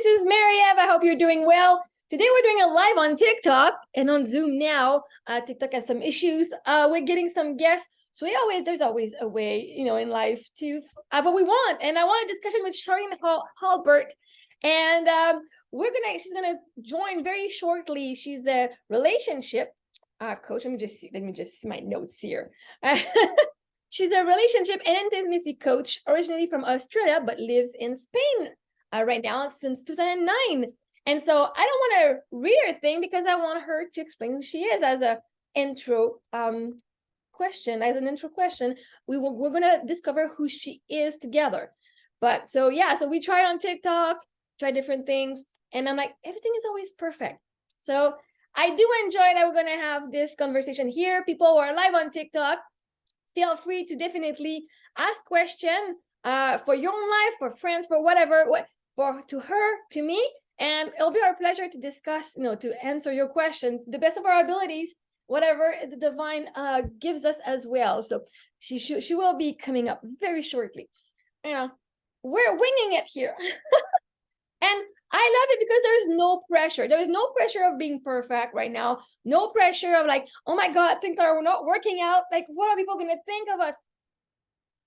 this is Marie-Ève. I hope you're doing well. Today we're doing a live on TikTok and on Zoom now. TikTok has some issues. We're getting some guests. So there's always a way, in life to have what we want. And I want a discussion with Sharlene Halbert. And she's gonna join very shortly. She's a relationship coach. Let me just see my notes here. She's a relationship and intimacy coach, originally from Australia, but lives in Spain right now since 2009. And so I don't want to read her thing because I want her to explain who she is as an intro question. We're going to discover who she is together. But so we tried on TikTok, try different things. And I'm like, everything is always perfect. So I do enjoy that we're going to have this conversation here. People who are live on TikTok, feel free to definitely ask questions for your own life, for friends, for whatever, to her, to me. And it'll be our pleasure to discuss, to answer your question, the best of our abilities, whatever the divine gives us as well. So she will be coming up very shortly. We're winging it here. And I love it because there's no pressure. There is no pressure of being perfect right now. No pressure of like, oh my God, things are not working out. Like, what are people going to think of us?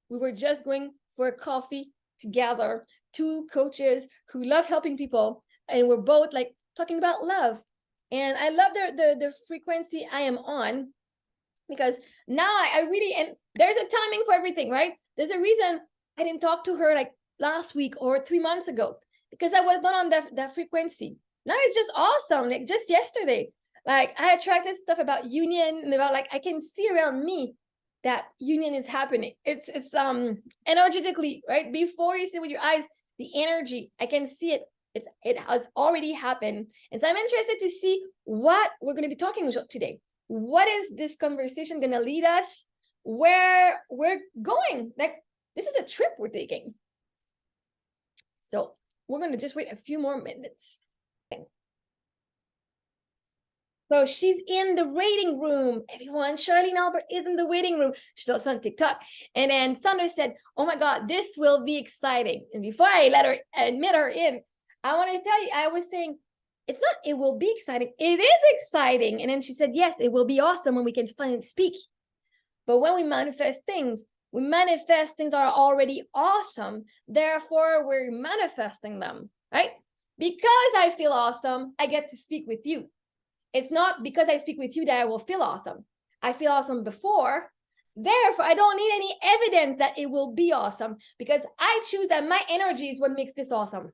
We were just going for a coffee together, two coaches who love helping people. And we're both like talking about love. And I love the frequency I am on, because now I really, and there's a timing for everything, right? There's a reason I didn't talk to her like last week or 3 months ago, because I was not on that frequency. Now it's just awesome. Like just yesterday, like I attracted stuff about union and about like I can see around me that union is happening. It's energetically, right? Before you see with your eyes, the energy, I can see it. It has already happened. And so I'm interested to see what we're going to be talking about today. What is this conversation going to lead us? Where we're going? Like this is a trip we're taking. So we're going to just wait a few more minutes. So she's in the waiting room. Everyone, Sharlene Albert is in the waiting room. She's also on TikTok. And then Sandra said, oh my God, this will be exciting. And before I admit her in, I want to tell you, I was saying, it's not, it will be exciting. It is exciting. And then she said, yes, it will be awesome when we can finally speak. But when we manifest things that are already awesome. Therefore, we're manifesting them, right? Because I feel awesome, I get to speak with you. It's not because I speak with you that I will feel awesome. I feel awesome before. Therefore, I don't need any evidence that it will be awesome, because I choose that my energy is what makes this awesome.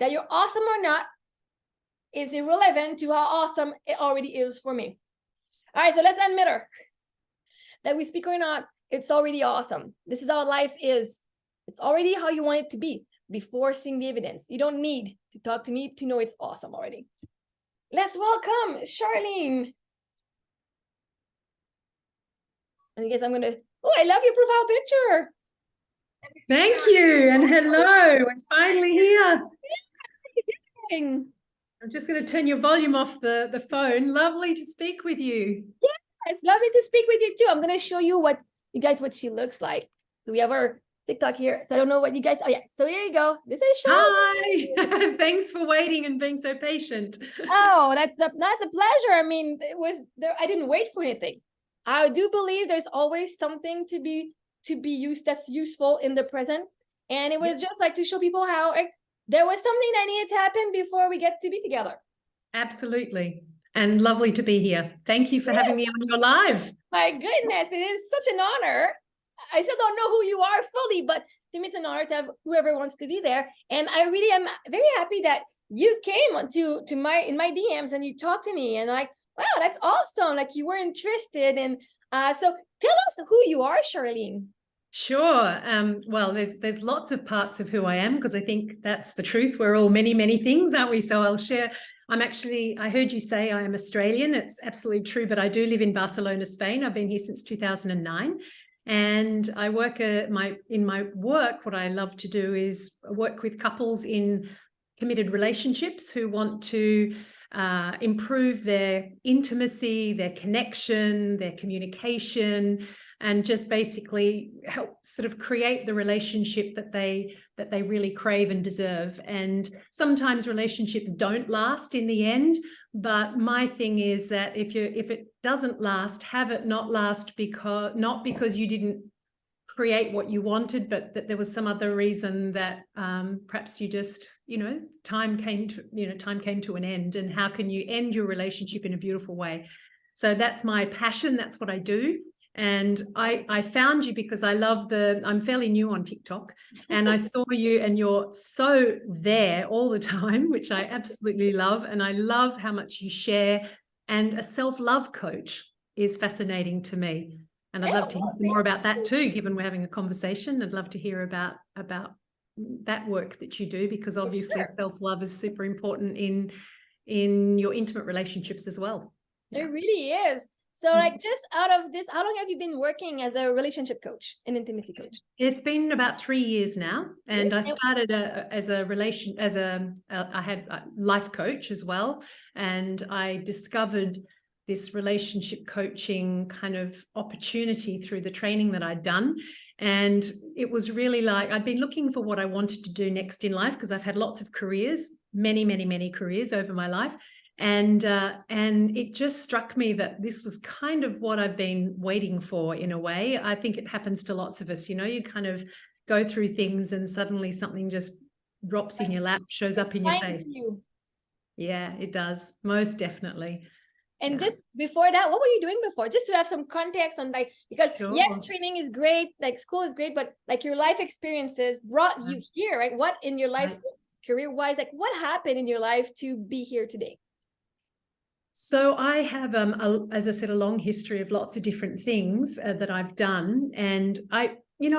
That you're awesome or not is irrelevant to how awesome it already is for me. All right, so let's admit her. That we speak or not, it's already awesome. This is how life is. It's already how you want it to be before seeing the evidence. You don't need to talk to me to know it's awesome already. Let's welcome Sharlene. And I guess I'm going to, I love your profile picture. Thank you. And hello, we're finally here. I'm just going to turn your volume off the phone. Lovely to speak with you. Yeah, it's lovely to speak with you too. I'm going to show you what she looks like. So we have our TikTok here. So I don't know what you guys, so here you go. This is Sharlene. Hi. Thanks for waiting and being so patient. Oh, that's a pleasure. I mean, it was there. I didn't wait for anything. I do believe there's always something to be used that's useful in the present. And it was just like to show people how there was something that needed to happen before we get to be together. Absolutely. And lovely to be here. Thank you for having me on your live. My goodness, it is such an honor. I still don't know who you are fully, but to me, it's an honor to have whoever wants to be there. And I really am very happy that you came in my DMs and you talked to me and like, wow, that's awesome. Like you were interested. And so tell us who you are, Sharlene. Sure. Well, there's lots of parts of who I am, because I think that's the truth. We're all many, many things, aren't we? So I'll share. I heard you say I am Australian. It's absolutely true, but I do live in Barcelona, Spain. I've been here since 2009. And I work in my work, what I love to do is work with couples in committed relationships who want to improve their intimacy, their connection, their communication, and just basically help sort of create the relationship that they really crave and deserve. And sometimes relationships don't last in the end, but my thing is that if it doesn't last, have it not last not because you didn't create what you wanted, but that there was some other reason that perhaps you just, time came to an end. And how can you end your relationship in a beautiful way? So that's my passion. That's what I do. And I found you because I'm fairly new on TikTok, and I saw you, and you're so there all the time, which I absolutely love. And I love how much you share. And a self-love coach is fascinating to me. And I'd love to hear some more about that too, given we're having a conversation. I'd love to hear about that work that you do, because obviously self-love is super important in your intimate relationships as well. It really is. So like, just out of this, how long have you been working as a relationship coach and intimacy coach? It's been about 3 years now. And I started I had a life coach as well. And I discovered this relationship coaching kind of opportunity through the training that I'd done. And it was really like, I'd been looking for what I wanted to do next in life, because I've had lots of careers, many, many, many careers over my life. And it just struck me that this was kind of what I've been waiting for in a way. I think it happens to lots of us, you kind of go through things and suddenly something just drops in your lap, shows up in your face. Yeah, it does. Most definitely. And just before that, what were you doing before? Just to have some context on, like, because yes, training is great, like school is great, but like your life experiences brought you here, right? What in your life, career-wise, like what happened in your life to be here today? So I have, as I said, a long history of lots of different things that I've done. And I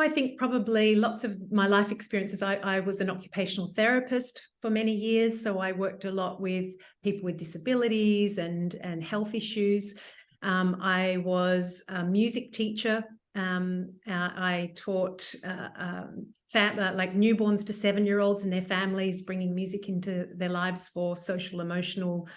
think probably lots of my life experiences, I was an occupational therapist for many years. So I worked a lot with people with disabilities and health issues. I was a music teacher. I taught like newborns to 7-year-olds and their families, bringing music into their lives for social, emotional,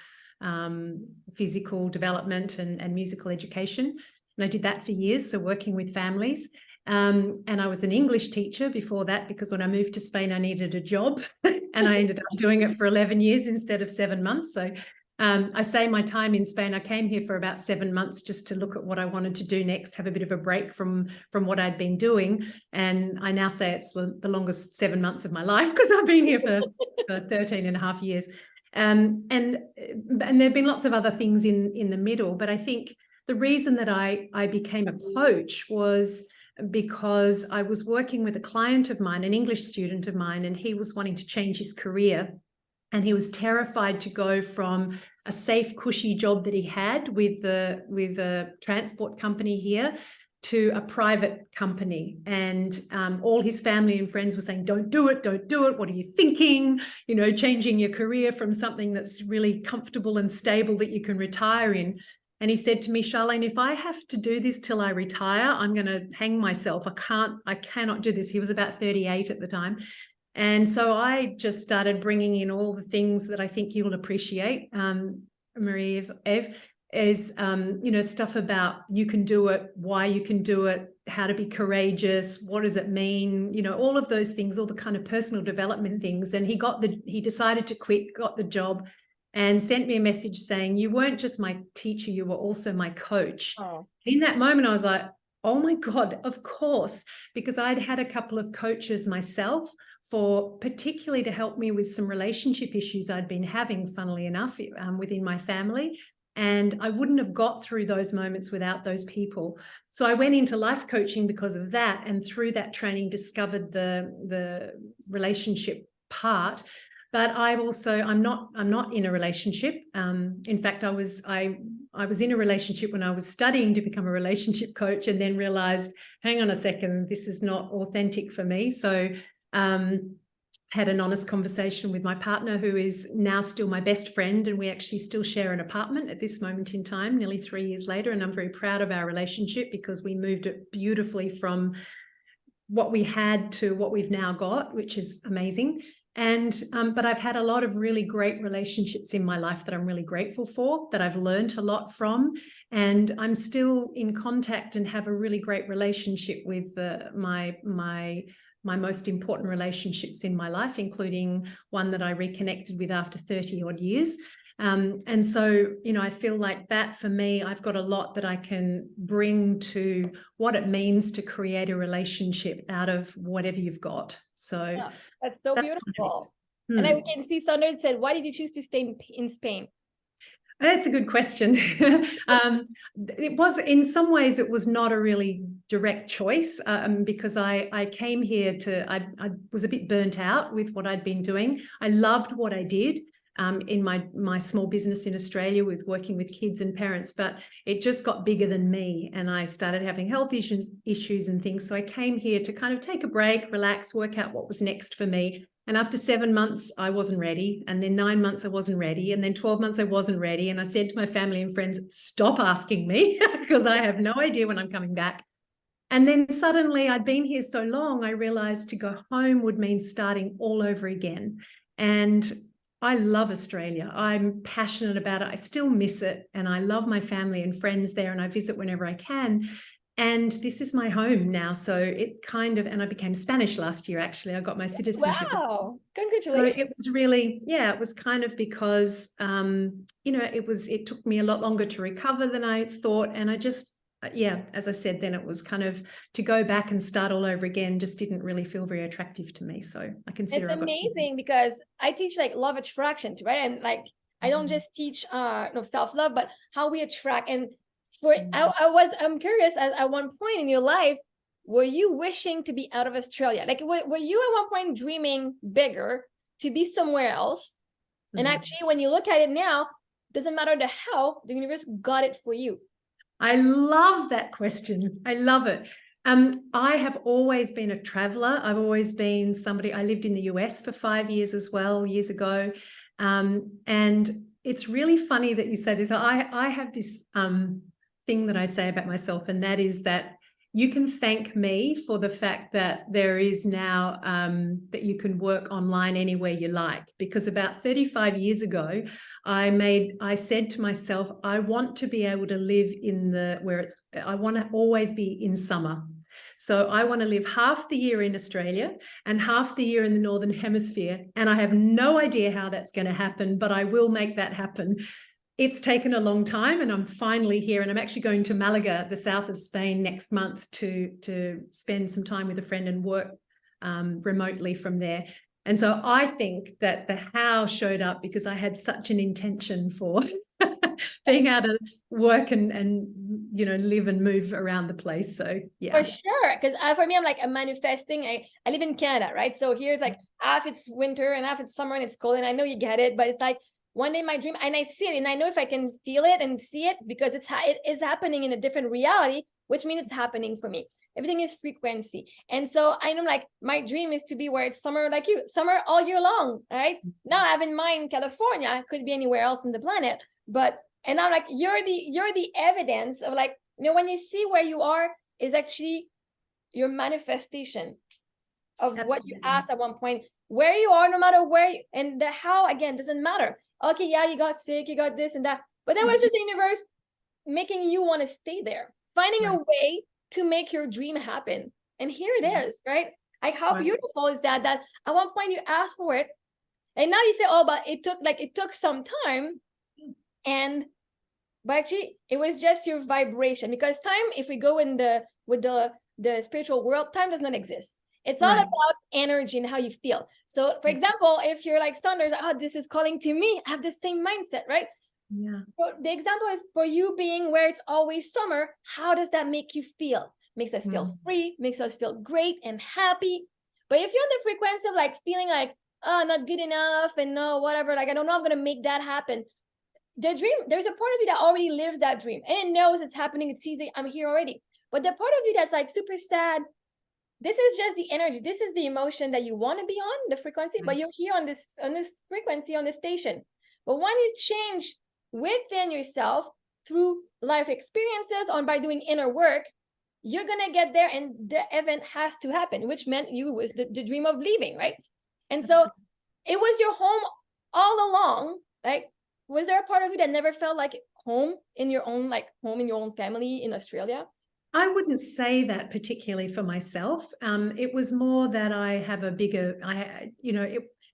physical development and musical education. And I did that for years, so working with families. And I was an English teacher before that, because when I moved to Spain, I needed a job and I ended up doing it for 11 years instead of 7 months. So I say my time in Spain, I came here for about 7 months just to look at what I wanted to do next, have a bit of a break from what I'd been doing. And I now say it's the longest 7 months of my life, because I've been here for 13 and a half years. And there have been lots of other things in the middle, but I think the reason that I became a coach was because I was working with a client of mine, an English student of mine, and he was wanting to change his career, and he was terrified to go from a safe, cushy job that he had with a transport company here to a private company. And all his family and friends were saying, don't do it. What are you thinking? Changing your career from something that's really comfortable and stable that you can retire in. And he said to me, Sharlene, if I have to do this till I retire, I'm going to hang myself. I cannot do this. He was about 38 at the time. And so I just started bringing in all the things that I think you'll appreciate, Marie-Ève, is, stuff about you can do it, why you can do it, how to be courageous, what does it mean, all of those things, all the kind of personal development things. And he decided to quit, got the job, and sent me a message saying, you weren't just my teacher, you were also my coach. Oh. In that moment, I was like, oh my God, of course, because I'd had a couple of coaches myself particularly to help me with some relationship issues I'd been having, funnily enough, within my family. And I wouldn't have got through those moments without those people. So I went into life coaching because of that. And through that training, discovered the relationship part. But I'm not in a relationship. In fact, I was in a relationship when I was studying to become a relationship coach, and then realized, hang on a second, this is not authentic for me. So had an honest conversation with my partner, who is now still my best friend, and we actually still share an apartment at this moment in time, nearly 3 years later. And I'm very proud of our relationship, because we moved it beautifully from what we had to what we've now got, which is amazing. And but I've had a lot of really great relationships in my life that I'm really grateful for, that I've learned a lot from, and I'm still in contact and have a really great relationship with my most important relationships in my life, including one that I reconnected with after 30 odd years. And so, you know, I feel like that for me, I've got a lot that I can bring to what it means to create a relationship out of whatever you've got. So Yeah, that's so beautiful. And I can see Sondra said, why did you choose to stay in Spain? That's a good question. It was, in some ways, it was not a really direct choice because I came here I was a bit burnt out with what I'd been doing. I loved what I did in my small business in Australia with working with kids and parents, but it just got bigger than me, and I started having health issues and things. So I came here to kind of take a break, relax, work out what was next for me. And after 7 months, I wasn't ready. And then 9 months, I wasn't ready. And then 12 months, I wasn't ready. And I said to my family and friends, stop asking me because I have no idea when I'm coming back. And then suddenly I'd been here so long, I realized to go home would mean starting all over again. And I love Australia. I'm passionate about it. I still miss it. And I love my family and friends there. And I visit whenever I can. And this is my home now. So it kind of, and I became Spanish last year, actually. I got my citizenship. Wow. Congratulations. So it was really, yeah, it was kind of because, you know, it took me a lot longer to recover than I thought. And I just, yeah, as I said, then it was kind of to go back and start all over again, just didn't really feel very attractive to me. So I consider it's amazing because I teach like law of attraction, right? And like, I don't just teach self-love, but how we attract. And I'm curious, at one point in your life, were you wishing to be out of Australia? Like, were you at one point dreaming bigger to be somewhere else? And actually, when you look at it now, doesn't matter the how, the universe got it for you. I love that question. I love it. I have always been a traveler. I've always been somebody, I lived in the US for 5 years as well, years ago. And it's really funny that you say this. I have this thing that I say about myself, and that is that you can thank me for the fact that there is now that you can work online anywhere you like. Because about 35 years ago, I said to myself, I want to be able to live I want to always be in summer. So I want to live half the year in Australia and half the year in the Northern Hemisphere. And I have no idea how that's going to happen, but I will make that happen. It's taken a long time, and I'm finally here, and I'm actually going to Malaga, the south of Spain, next month to spend some time with a friend and work remotely from there. And so I think that the how showed up because I had such an intention for being able to work and you know, live and move around the place. So yeah, for sure. Because for me, I'm like a manifesting. I live in Canada, right? So here it's like half it's winter and half it's summer and it's cold, and I know you get it, but it's like one day my dream, and I see it, and I know if I can feel it and see it, because it is happening in a different reality, which means it's happening for me. Everything is frequency. And so I know, like, my dream is to be where it's summer, like you, summer all year long, right? Now I have in mind California. I could be anywhere else on the planet, but, and I'm like, you're the evidence of, like, you know, when you see where you are is actually your manifestation of Absolutely. What you asked at one point, where you are, no matter where, and the how, again, doesn't matter. Okay, yeah, you got sick, you got this and that, but that was just the universe making you want to stay there, finding a way to make your dream happen. And here it is, right? Like, how beautiful is that at one point you asked for it, and now you say, oh, but it took some time, but actually it was just your vibration. Because time, if we go with the spiritual world, time does not exist. It's all about energy and how you feel. So, for example, if you're like Sondra, oh, this is calling to me, I have the same mindset, right? Yeah. So the example is for you being where it's always summer. How does that make you feel? Makes us feel free, makes us feel great and happy. But if you're on the frequency of like feeling like, oh, not good enough and no, whatever, like, I don't know, I'm going to make that happen. The dream, there's a part of you that already lives that dream and it knows it's happening. It sees it. I'm here already. But the part of you that's like super sad, this is just the energy. This is the emotion that you want to be on, the frequency, but you're here on this frequency, on this station. But when you change within yourself through life experiences, or by doing inner work, you're gonna get there and the event has to happen, which meant you was the dream of leaving, right? And so it was your home all along. Like, was there a part of you that never felt like home in your own, like home in your own family in Australia? I wouldn't say that particularly for myself. It was more that I have a bigger,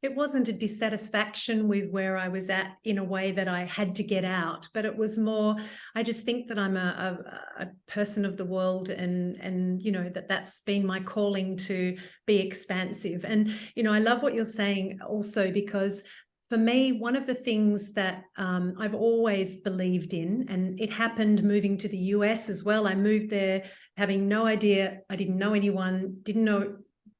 it wasn't a dissatisfaction with where I was at in a way that I had to get out, but it was more, I just think that I'm a person of the world, and that's been my calling to be expansive. And, I love what you're saying also, because for me, one of the things that I've always believed in, and it happened moving to the US as well. I moved there having no idea. I didn't know anyone, didn't know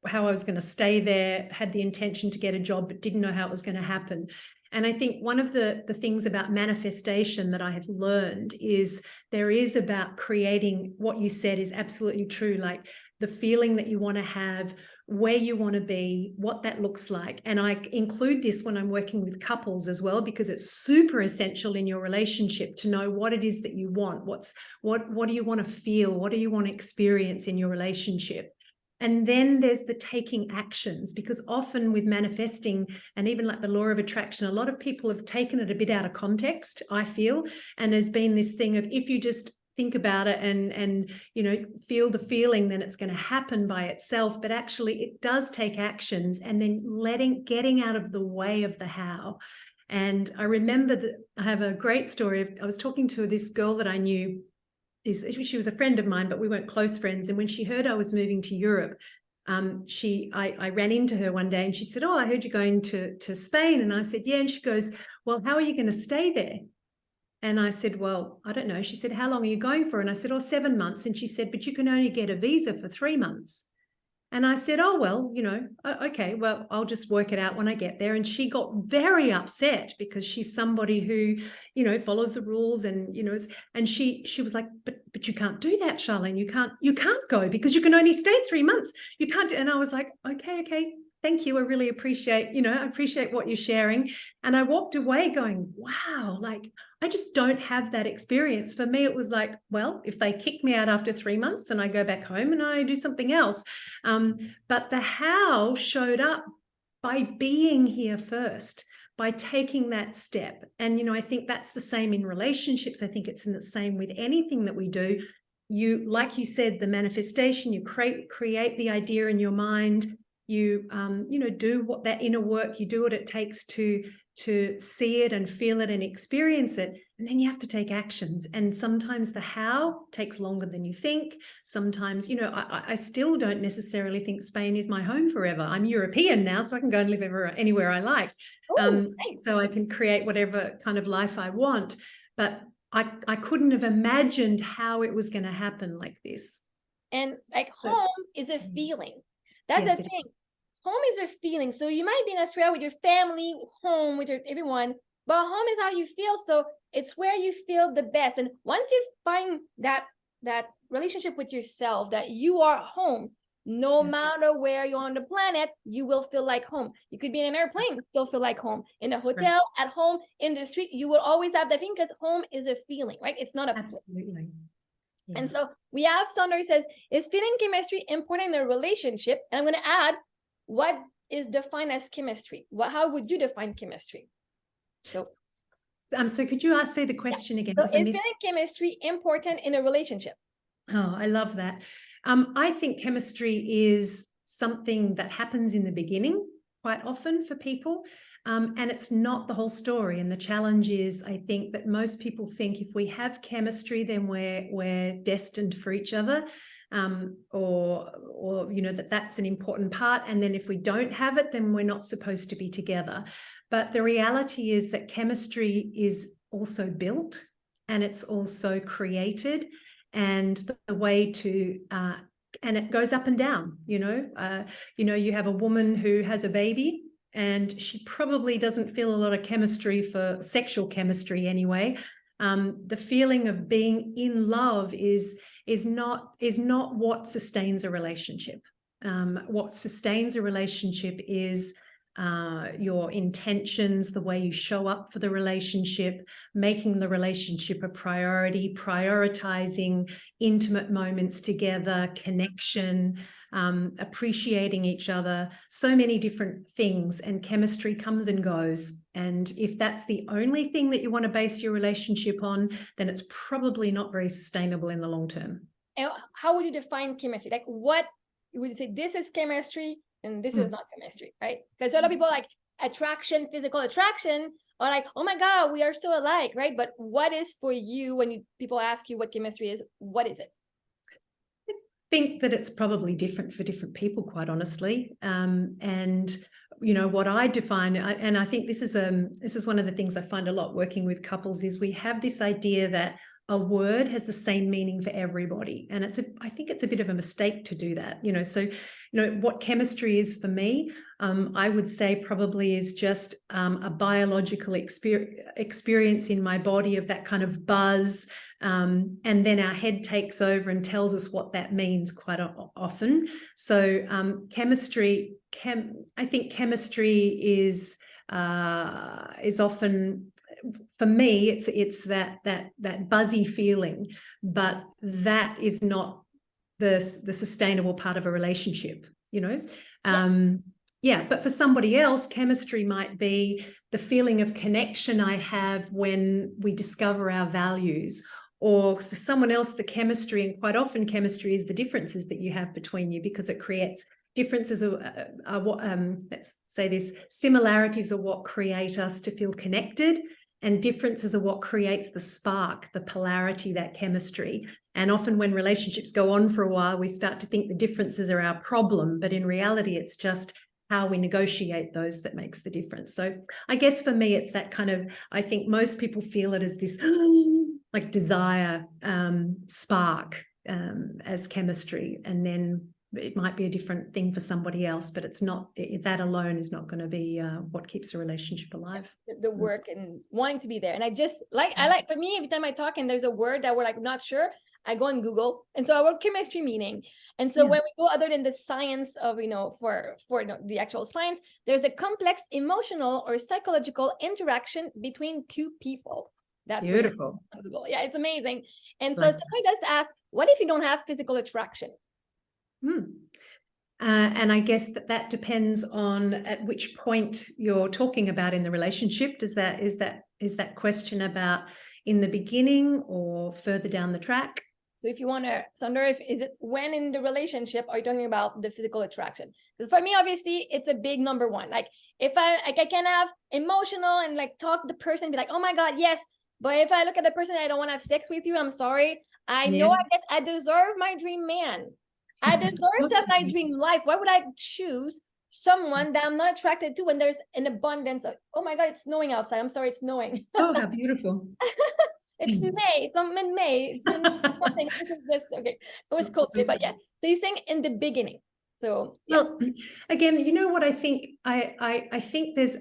how I was going to stay there, had the intention to get a job, but didn't know how it was going to happen. And I think one of the things about manifestation that I have learned is there is about creating, what you said is absolutely true, like the feeling that you want to have, where you want to be, what that looks like. And I include this when I'm working with couples as well, because it's super essential in your relationship to know what it is that you want. What do you want to feel? What do you want to experience in your relationship? And then there's the taking actions, because often with manifesting, and even like the law of attraction, a lot of people have taken it a bit out of context, I feel. And there's been this thing of, if you just think about it and feel the feeling, then it's going to happen by itself. But actually it does take actions, and then getting out of the way of the how. And I remember that I have a great story. I was talking to this girl that I knew. She was a friend of mine, but we weren't close friends. And when she heard I was moving to Europe, I ran into her one day and she said, "Oh, I heard you're going to Spain." And I said, "Yeah." And she goes, "Well, how are you going to stay there?" And I said, "Well, I don't know." She said, "How long are you going for?" And I said, "Oh, 7 months." And she said, "But you can only get a visa for 3 months." And I said, "Oh, well, okay, well, I'll just work it out when I get there." And she got very upset, because she's somebody who, follows the rules, and, and she was like, but you can't do that, Charlene. You can't go, because you can only stay 3 months. You can't. And I was like, okay. Thank you. I really appreciate, I appreciate what you're sharing. And I walked away going, wow, like, I just don't have that experience. For me, it was like, well, if they kick me out after 3 months, then I go back home and I do something else. But the how showed up by being here first, by taking that step. And, I think that's the same in relationships. I think it's the same with anything that we do. You, like you said, the manifestation, you create the idea in your mind. You do what that inner work, you do what it takes to see it and feel it and experience it. And then you have to take actions. And sometimes the how takes longer than you think. Sometimes, I still don't necessarily think Spain is my home forever. I'm European now, so I can go and live anywhere I like. Nice. So I can create whatever kind of life I want. But I couldn't have imagined how it was going to happen like this. And like, home is a feeling. That's yes, the thing. Home is a feeling. So you might be in Australia with your family, home with everyone, but home is how you feel. So it's where you feel the best. And once you find that relationship with yourself, that you are home, no matter where you're on the planet, you will feel like home. You could be in an airplane, still feel like home. In a hotel, at home, in the street, you will always have that feeling, because home is a feeling, right? It's not a absolutely. Yeah. And so we have Sandra who says, is feeling chemistry important in a relationship? And I'm going to add, what is defined as chemistry? How would you define chemistry? So could you say the question again? So is feeling chemistry important in a relationship? Oh, I love that. I think chemistry is something that happens in the beginning quite often for people. And it's not the whole story. And the challenge is, I think, that most people think if we have chemistry, then we're destined for each other, or that's an important part. And then if we don't have it, then we're not supposed to be together. But the reality is that chemistry is also built, and it's also created, and the way to and it goes up and down. You have a woman who has a baby, and she probably doesn't feel a lot of chemistry, for sexual chemistry anyway. The feeling of being in love is not what sustains a relationship. What sustains a relationship is your intentions, the way you show up for the relationship, making the relationship a priority, prioritizing intimate moments together, connection, appreciating each other, so many different things, and chemistry comes and goes. And if that's the only thing that you want to base your relationship on, then it's probably not very sustainable in the long term. And how would you define chemistry? Like, what would you say this is chemistry and this is not chemistry, right? Because a lot of people like attraction, physical attraction, are like, oh my God, we are so alike, right? But what is for you when people ask you what chemistry is? What is it? I think that it's probably different for different people, quite honestly. And what I define, and I think this is one of the things I find a lot working with couples, is we have this idea that a word has the same meaning for everybody, and I think it's a bit of a mistake to do that. So what chemistry is for me, I would say probably is just a biological experience in my body of that kind of buzz, and then our head takes over and tells us what that means quite often. So I think chemistry is often, for me, it's that buzzy feeling, but that is not the sustainable part of a relationship, but for somebody else, chemistry might be the feeling of connection I have when we discover our values. Or for someone else, the chemistry, and quite often chemistry is the differences that you have between you, because it creates differences are what, let's say this, similarities are what create us to feel connected, and differences are what creates the spark, the polarity, that chemistry. And often when relationships go on for a while, we start to think the differences are our problem, but in reality, it's just how we negotiate those that makes the difference. So I guess for me, it's that kind of, I think most people feel it as this like desire, spark, as chemistry, and then it might be a different thing for somebody else, but it's not, that alone is not going to be what keeps a relationship alive. The work and wanting to be there. And for me, every time I talk and there's a word that we're like not sure, I go on Google. And so I wrote chemistry meaning. And so when we go other than the science of, for the actual science, there's the complex emotional or psychological interaction between two people. That's beautiful. On Google. Yeah, it's amazing. And so somebody does ask, what if you don't have physical attraction? And I guess that depends on at which point you're talking about in the relationship. Is that question about in the beginning or further down the track? So if you want to, is it when in the relationship are you talking about the physical attraction? Because for me, obviously, it's a big number one. Like if I can have emotional and like talk to the person, be like, oh my God, yes. But if I look at the person, I don't want to have sex with you, I'm sorry. I know I deserve my dream man. I deserve to have my dream life. Why would I choose someone that I'm not attracted to when there's an abundance of, oh my God, it's snowing outside. I'm sorry, it's snowing. Oh, how beautiful. It's May. It's mid-May. It's nothing. This is just okay. It was cold today, but yeah. So you're saying in the beginning. So well, again, you know what I think? I think there's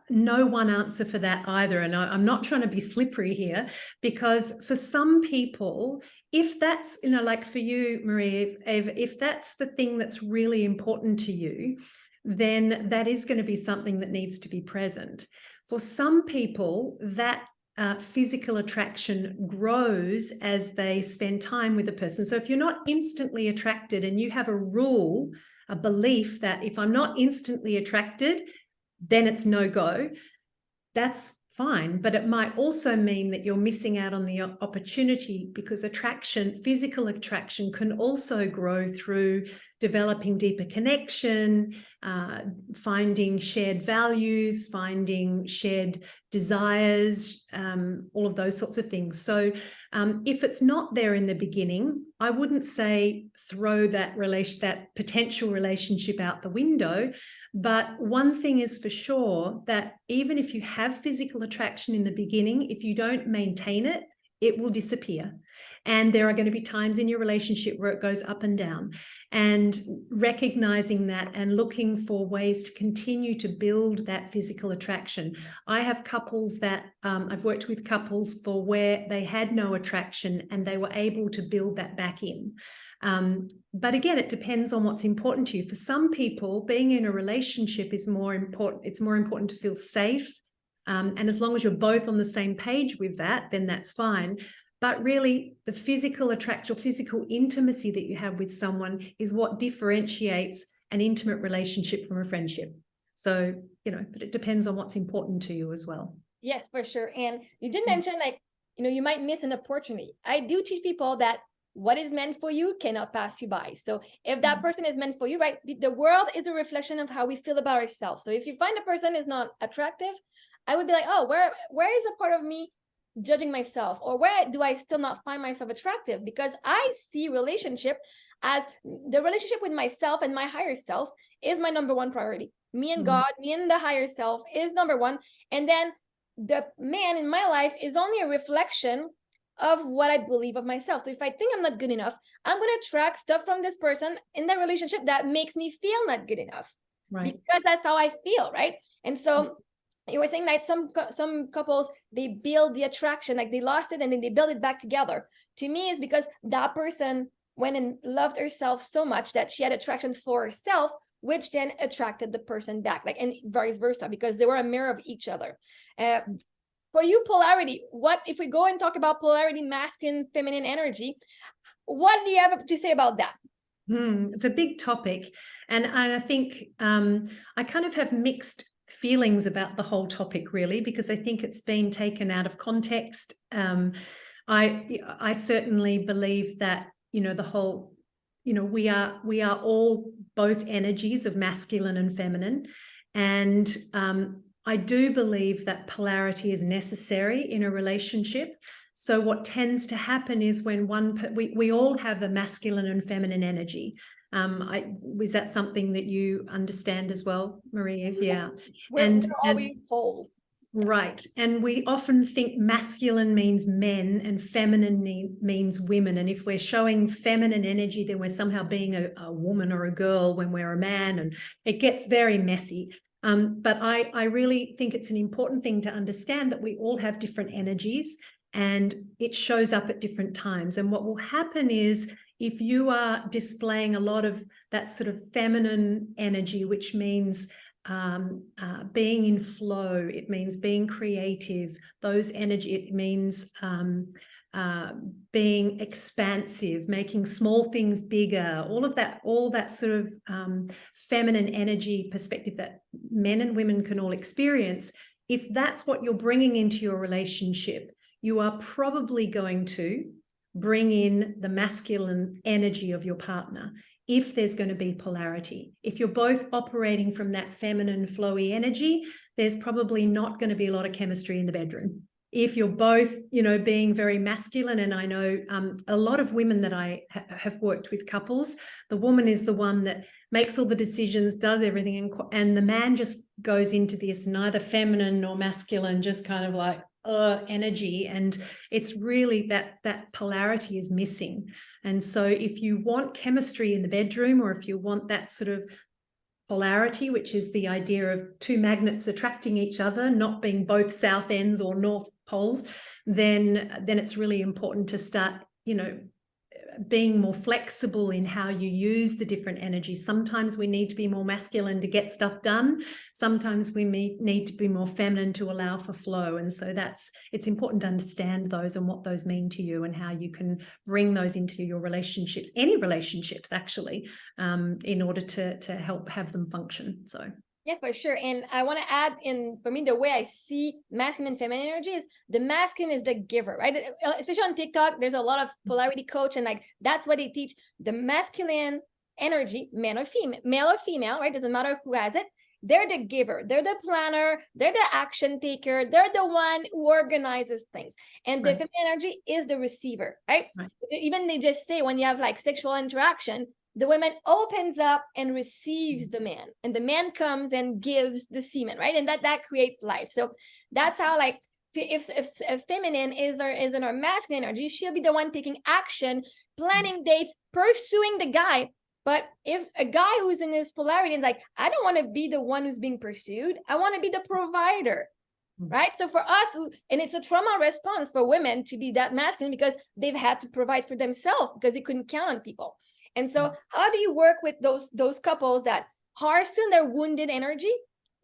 no one answer for that either. And I'm not trying to be slippery here, because for some people, if that's, like for you, Marie-Ève, if that's the thing that's really important to you, then that is going to be something that needs to be present. For some people, that physical attraction grows as they spend time with a person. So if you're not instantly attracted and you have a rule, a belief that if I'm not instantly attracted, then it's no go, that's fine. But it might also mean that you're missing out on the opportunity, because physical attraction can also grow through developing deeper connection, finding shared values, finding shared desires, all of those sorts of things. So if it's not there in the beginning, I wouldn't say throw that potential relationship out the window. But one thing is for sure, that even if you have physical attraction in the beginning, if you don't maintain it, it will disappear. And there are going to be times in your relationship where it goes up and down, and recognizing that and looking for ways to continue to build that physical attraction. I have couples that I've worked with couples for where they had no attraction and they were able to build that back in. But again, it depends on what's important to you. For some people, being in a relationship is more important. It's more important to feel safe. And as long as you're both on the same page with that, then that's fine. But really, the physical attraction, or physical intimacy that you have with someone is what differentiates an intimate relationship from a friendship. So, but it depends on what's important to you as well. Yes, for sure. And you did mention, like, you might miss an opportunity. I do teach people that what is meant for you cannot pass you by. So if that person is meant for you, right, the world is a reflection of how we feel about ourselves. So if you find a person is not attractive, I would be like, oh, where is a part of me judging myself, or where do I still not find myself attractive? Because I see relationship as the relationship with myself and my higher self is my number one priority. Me and God, me and the higher self is number one. And then the man in my life is only a reflection of what I believe of myself. So if I think I'm not good enough, I'm going to attract stuff from this person in that relationship that makes me feel not good enough. Right. Because that's how I feel, right? And so you were saying that some couples, they build the attraction, like they lost it and then they build it back together. To me, it's because that person went and loved herself so much that she had attraction for herself, which then attracted the person back, like, and vice versa, because they were a mirror of each other. For you, polarity, what if we go and talk about polarity, masculine, feminine energy, what do you have to say about that? It's a big topic. And I think I kind of have mixed feelings about the whole topic, really, because I think it's been taken out of context. I certainly believe that, the whole, we are all both energies of masculine and feminine. And I do believe that polarity is necessary in a relationship. So what tends to happen is when we all have a masculine and feminine energy. Was that something that you understand as well, Marie-Ève? Yeah. We're always whole. Right. And we often think masculine means men and feminine means women. And if we're showing feminine energy, then we're somehow being a woman or a girl when we're a man, and it gets very messy. But I really think it's an important thing to understand that we all have different energies and it shows up at different times. And what will happen is, if you are displaying a lot of that sort of feminine energy, which means being in flow, it means being creative, those energy, it means being expansive, making small things bigger, all that sort of feminine energy perspective that men and women can all experience. If that's what you're bringing into your relationship, you are probably going to bring in the masculine energy of your partner. If there's going to be polarity, if you're both operating from that feminine flowy energy, there's probably not going to be a lot of chemistry in the bedroom. If you're both, being very masculine, and I know a lot of women that I have worked with couples, the woman is the one that makes all the decisions, does everything, and the man just goes into this neither feminine nor masculine, just kind of like energy, and it's really that polarity is missing. And so if you want chemistry in the bedroom, or if you want that sort of polarity, which is the idea of two magnets attracting each other, not being both south ends or north poles, then it's really important to start, being more flexible in how you use the different energies. Sometimes we need to be more masculine to get stuff done. Sometimes we need to be more feminine to allow for flow. And so it's important to understand those and what those mean to you, and how you can bring those into your relationships, any relationships actually, in order to help have them function. So. Yeah, for sure. And I want to add in, for me, the way I see masculine and feminine energy is the masculine is the giver, right? Especially on TikTok, there's a lot of polarity coach, and like that's what they teach. The masculine energy, male or female, right? Doesn't matter who has it. They're the giver, they're the planner, they're the action taker, they're the one who organizes things. And the feminine energy is the receiver, right? Even they just say when you have like sexual interaction, the woman opens up and receives the man, and the man comes and gives the semen, right? And that creates life. So that's how, like, if feminine is in our masculine energy, she'll be the one taking action, planning dates, pursuing the guy. But if a guy who's in his polarity is like, I don't want to be the one who's being pursued, I want to be the provider, right? So for us, and it's a trauma response for women to be that masculine because they've had to provide for themselves because they couldn't count on people. And so how do you work with those couples that are still in their wounded energy,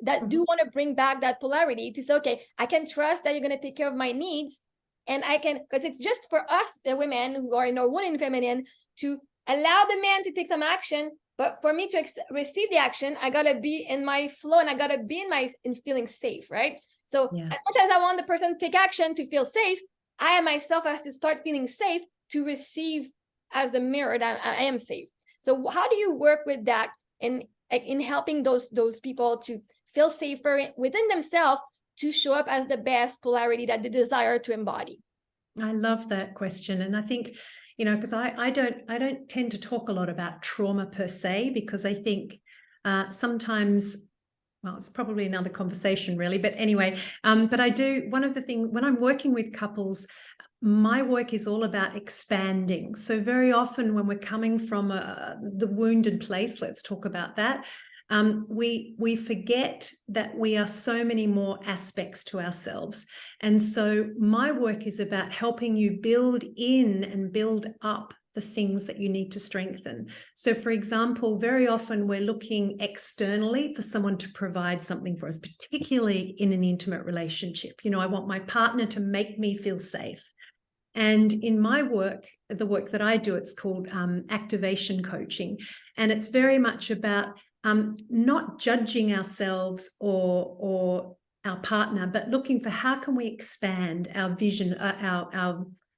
that do want to bring back that polarity to say, okay, I can trust that you're going to take care of my needs, and I can, because it's just for us, the women who are in our wounded feminine, to allow the man to take some action, but for me to receive the action, I gotta be in my flow, and I gotta be in feeling safe, right? So as much as I want the person to take action to feel safe, I myself has to start feeling safe to receive as a mirror that I am safe. So how do you work with that in helping those people to feel safer within themselves, to show up as the best polarity that they desire to embody? I love that question. And I think, you know, because I don't tend to talk a lot about trauma per se, because I think sometimes, well, it's probably another conversation really, but anyway, but I do, one of the things when I'm working with couples, my work is all about expanding. So very often when we're coming from the wounded place, let's talk about that, we forget that we are so many more aspects to ourselves. And so my work is about helping you build in and build up the things that you need to strengthen. So for example, very often we're looking externally for someone to provide something for us, particularly in an intimate relationship. You know, I want my partner to make me feel safe. And in my work, the work that I do, it's called activation coaching. And it's very much about not judging ourselves or our partner, but looking for how can we expand our vision,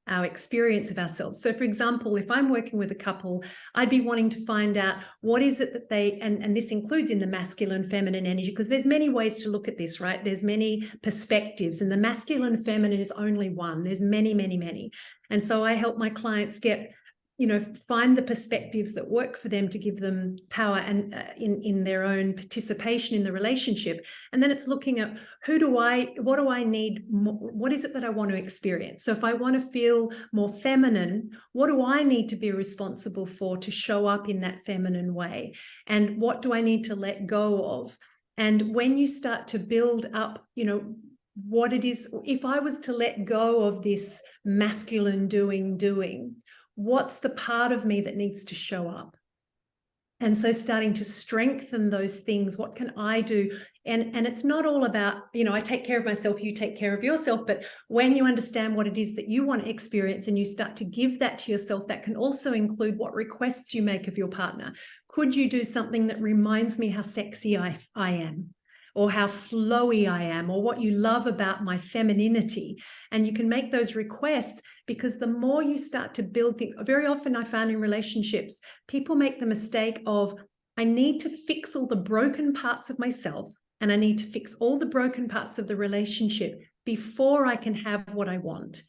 our experience of ourselves. So for example, if I'm working with a couple, I'd be wanting to find out what is it that they, and this includes in the masculine, feminine energy, because there's many ways to look at this, right? There's many perspectives, and the masculine, feminine is only one. There's many, many, many. And so I help my clients get, you know, find the perspectives that work for them to give them power and in their own participation in the relationship. And then it's looking at what do I need? What is it that I want to experience? So if I want to feel more feminine, what do I need to be responsible for to show up in that feminine way? And what do I need to let go of? And when you start to build up, you know, what it is, if I was to let go of this masculine doing, what's the part of me that needs to show up? And so starting to strengthen those things, what can I do? And it's not all about, you know, I take care of myself, you take care of yourself, but when you understand what it is that you want to experience and you start to give that to yourself, that can also include what requests you make of your partner. Could you do something that reminds me how sexy I am? Or how flowy I am, or what you love about my femininity. And you can make those requests, because the more you start to build things, very often I found in relationships, people make the mistake of, I need to fix all the broken parts of myself, and I need to fix all the broken parts of the relationship before I can have what I want.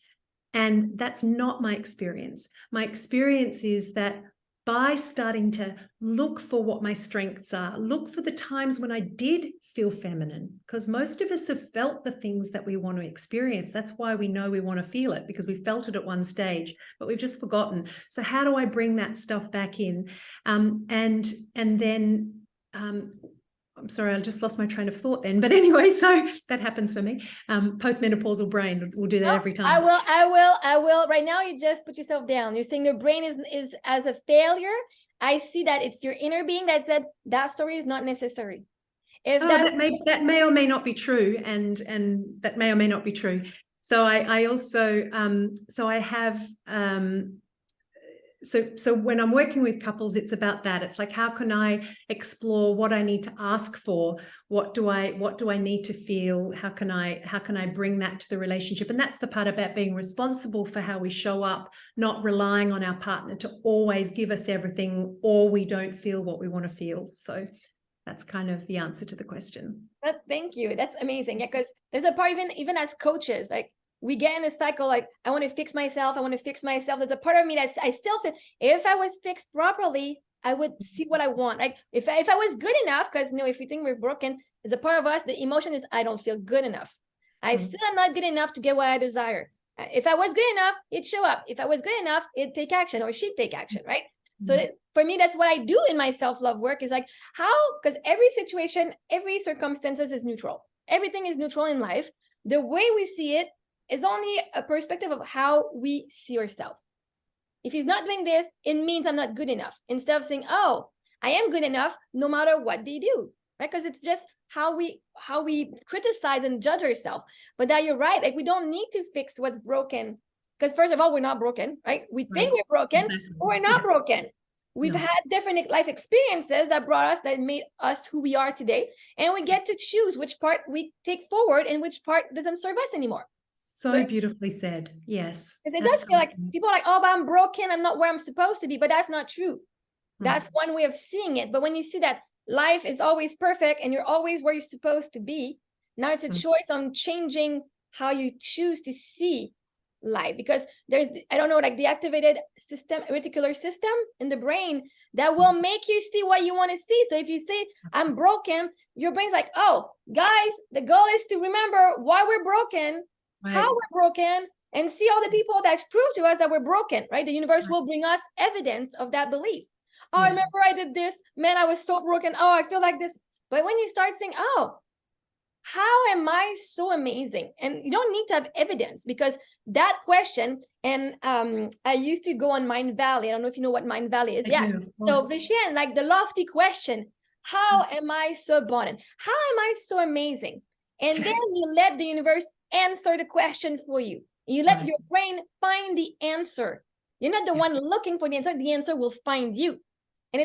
And that's not my experience. My experience is that by starting to look for what my strengths are, look for the times when I did feel feminine, because most of us have felt the things that we want to experience. That's why we know we want to feel it, because we felt it at one stage, but we've just forgotten. So how do I bring that stuff back in? And then I'm sorry, I just lost my train of thought then. But anyway, so that happens for me. Postmenopausal brain will do that every time. I will. Right now, you just put yourself down. You're saying your brain is as a failure. I see that it's your inner being that said that story is not necessary. If that may or may not be true, and that may or may not be true. So I also so I have So when I'm working with couples, it's about that. It's like, how can I explore what I need to ask for? What do I need to feel? How can I bring that to the relationship? And that's the part about being responsible for how we show up, not relying on our partner to always give us everything, or we don't feel what we want to feel. So that's kind of the answer to the question. Thank you. That's amazing. Yeah, because there's a part even as coaches, like, we get in a cycle, like, I want to fix myself. There's a part of me that I still feel, if I was fixed properly, I would see what I want. Like, if I was good enough, because, you know, if we think we're broken, there's a part of us, the emotion is, I don't feel good enough. I still am not good enough to get what I desire. If I was good enough, it'd show up. If I was good enough, it'd take action, or she'd take action, right? So for me, that's what I do in my self-love work, is like, how, because every situation, every circumstances is neutral. Everything is neutral in life. The way we see it is only a perspective of how we see ourselves. If he's not doing this, it means I'm not good enough. Instead of saying, oh, I am good enough no matter what they do, right? Because it's just how we criticize and judge ourselves. But that you're right, like we don't need to fix what's broken, because first of all, we're not broken, right? We think we're broken, but we're not broken. We've had different life experiences that brought us, that made us who we are today, and we get to choose which part we take forward and which part doesn't serve us anymore. So beautifully said. Yes. It does feel like people are like, oh, but I'm broken, I'm not where I'm supposed to be, but that's not true. That's one way of seeing it. But when you see that life is always perfect and you're always where you're supposed to be, now it's a choice on changing how you choose to see life. Because there's, I don't know, like the activated system, reticular system in the brain that will make you see what you want to see. So if you say I'm broken, your brain's like, oh, guys, the goal is to remember why we're broken, how we're broken, and see all the people that prove to us that we're broken, right? The universe will bring us evidence of that belief. Oh, I remember I did this, man, I was so broken. Oh, I feel like this. But when you start saying, oh, how am I so amazing? And you don't need to have evidence, because that question, and I used to go on Mind Valley. I don't know if you know what Mind Valley is. So Vishen, like the lofty question, how am I so abundant? How am I so amazing? And then you let the universe answer the question for you. You let your brain find the answer. You're not the one looking for the answer will find you. And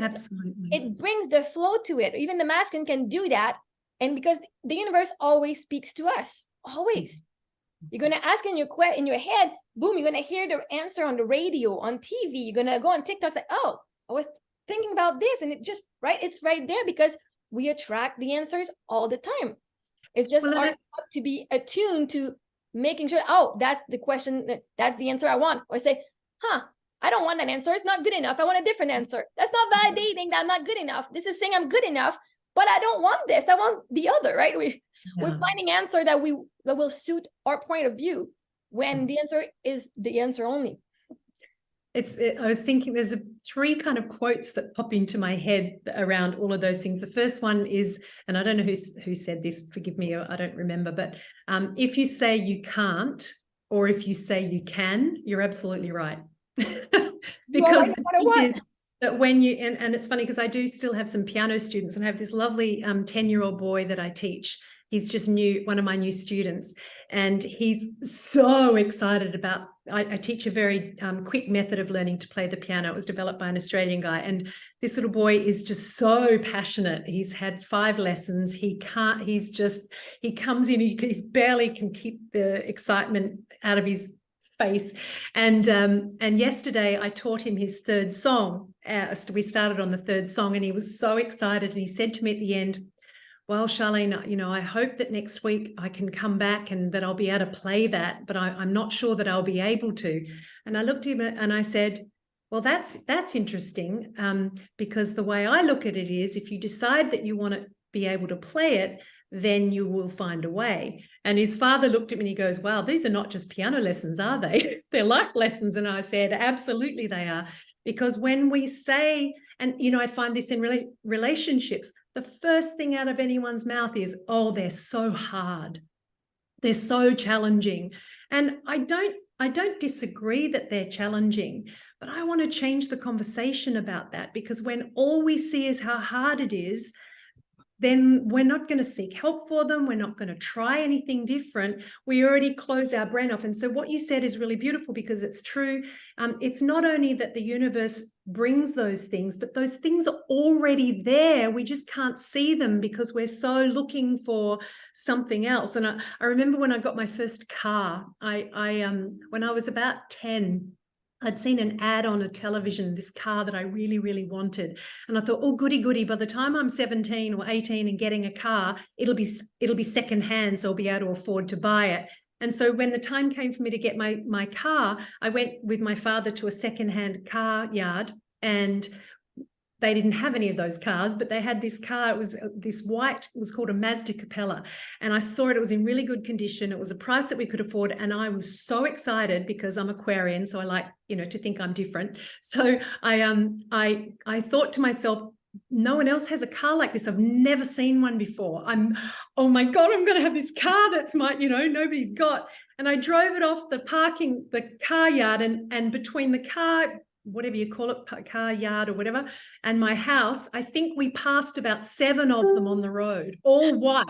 it brings the flow to it. Even the masculine can do that. And because the universe always speaks to us, always. You're going to ask in your head, boom, you're going to hear the answer on the radio, on TV. You're going to go on TikTok, like, oh, I was thinking about this. And it just, it's right there, because we attract the answers all the time. It's just our job to be attuned to making sure, oh, that's the question, that's the answer I want. Or say, I don't want that answer. It's not good enough. I want a different answer. That's not validating that I'm not good enough. This is saying I'm good enough, but I don't want this. I want the other, right? We're finding answer that will suit our point of view, when the answer is the answer only. I was thinking there's three kind of quotes that pop into my head around all of those things. The first one is, and I don't know who said this, forgive me, I don't remember, but if you say you can't, or if you say you can, you're absolutely right. Because that when you, and it's funny because I do still have some piano students, and I have this lovely 10-year-old boy that I teach. He's just one of my new students, and he's so excited about, I teach a very quick method of learning to play the piano. It was developed by an Australian guy, and this little boy is just so passionate. He's had 5 lessons. He comes in, he barely can keep the excitement out of his face. And yesterday I taught him his 3rd song. We started on the 3rd song, and he was so excited. And he said to me at the end, well, Sharlene, I hope that next week I can come back and that I'll be able to play that, but I'm not sure that I'll be able to. And I looked at him and I said, well, that's interesting, because the way I look at it is, if you decide that you want to be able to play it, then you will find a way. And his father looked at me and he goes, wow, these are not just piano lessons, are they? They're life lessons. And I said, absolutely they are. Because when we say, and I find this in relationships, the first thing out of anyone's mouth is, oh, they're so hard. They're so challenging. And I don't disagree that they're challenging, but I want to change the conversation about that, because when all we see is how hard it is, then we're not going to seek help for them. We're not going to try anything different. We already close our brain off. And so what you said is really beautiful, because it's true. It's not only that the universe brings those things, but those things are already there. We just can't see them because we're so looking for something else. And I remember when I got my first car, when I was about 10, I'd seen an ad on a television, this car that I really, really wanted. And I thought, oh, goody, goody. By the time I'm 17 or 18 and getting a car, it'll be secondhand, so I'll be able to afford to buy it. And so when the time came for me to get my car, I went with my father to a secondhand car yard, and they didn't have any of those cars, but they had this car. It was this white, it was called a Mazda Capella. And I saw it, it was in really good condition. It was a price that we could afford. And I was so excited because I'm Aquarian. So I like, you know, to think I'm different. So I thought to myself, no one else has a car like this. I've never seen one before. Oh my God, I'm going to have this car that's nobody's got. And I drove it off the car yard, and between the car, whatever you call it, car yard or whatever, and my house, I think we passed about 7 of them on the road, all white.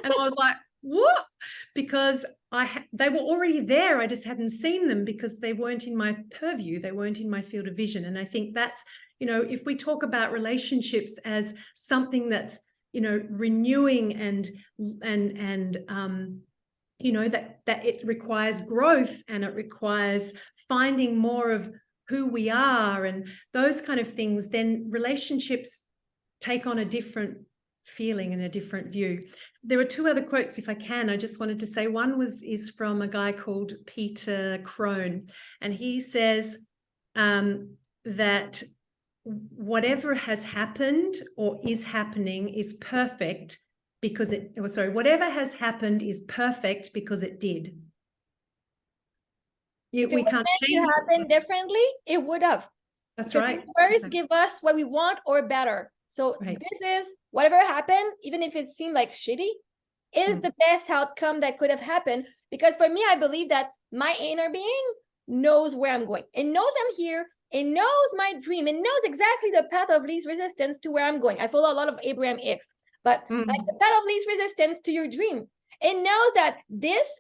And I was like, what? Because they were already there. I just hadn't seen them because they weren't in my purview. They weren't in my field of vision. And I think that's, you know, if we talk about relationships as something that's, you know, renewing and you know, that it requires growth, and it requires finding more of who we are and those kind of things, then relationships take on a different feeling and a different view. There are 2 other quotes, if I can. I just wanted to say one is from a guy called Peter Crone, and he says that whatever has happened or is happening is perfect because whatever has happened is perfect because it did. If it was meant to happen differently, it would have. That's right. First, give us what we want or better. So this is whatever happened, even if it seemed like shitty, is the best outcome that could have happened. Because for me, I believe that my inner being knows where I'm going. It knows I'm here. It knows my dream. It knows exactly the path of least resistance to where I'm going. I follow a lot of Abraham Hicks, but like the path of least resistance to your dream. It knows that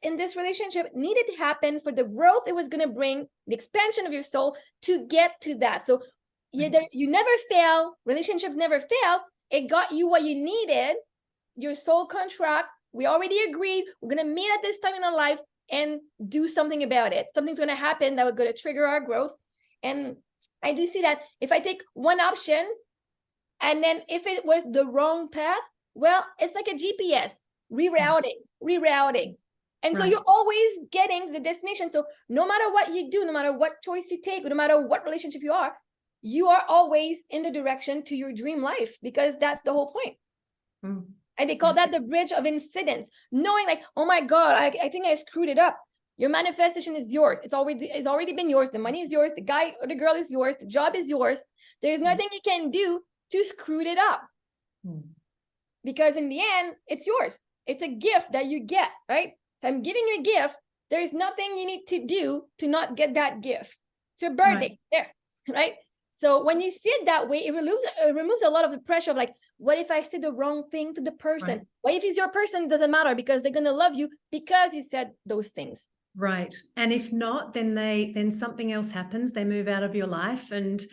in this relationship needed to happen for the growth it was going to bring, the expansion of your soul to get to that. So you never fail. Relationships never fail. It got you what you needed, your soul contract. We already agreed. We're going to meet at this time in our life and do something about it. Something's going to happen that was going to trigger our growth. And I do see that if I take one option and then if it was the wrong path, well, it's like a GPS. Rerouting. And so you're always getting the destination. So no matter what you do, no matter what choice you take, no matter what relationship you are always in the direction to your dream life, because that's the whole point. And they call that the bridge of incidents, knowing like, oh my God, I think I screwed it up. Your manifestation is yours. It's already been yours. The money is yours. The guy or the girl is yours. The job is yours. There's nothing you can do to screw it up. Because in the end, it's yours. It's a gift that you get, right? If I'm giving you a gift, there's nothing you need to do to not get that gift. It's your birthday, there, right? So when you see it that way, it removes a lot of the pressure of like, what if I said the wrong thing to the person? What if it's your person? It doesn't matter because they're going to love you because you said those things. Right. And if not, then something else happens. They move out of your life. And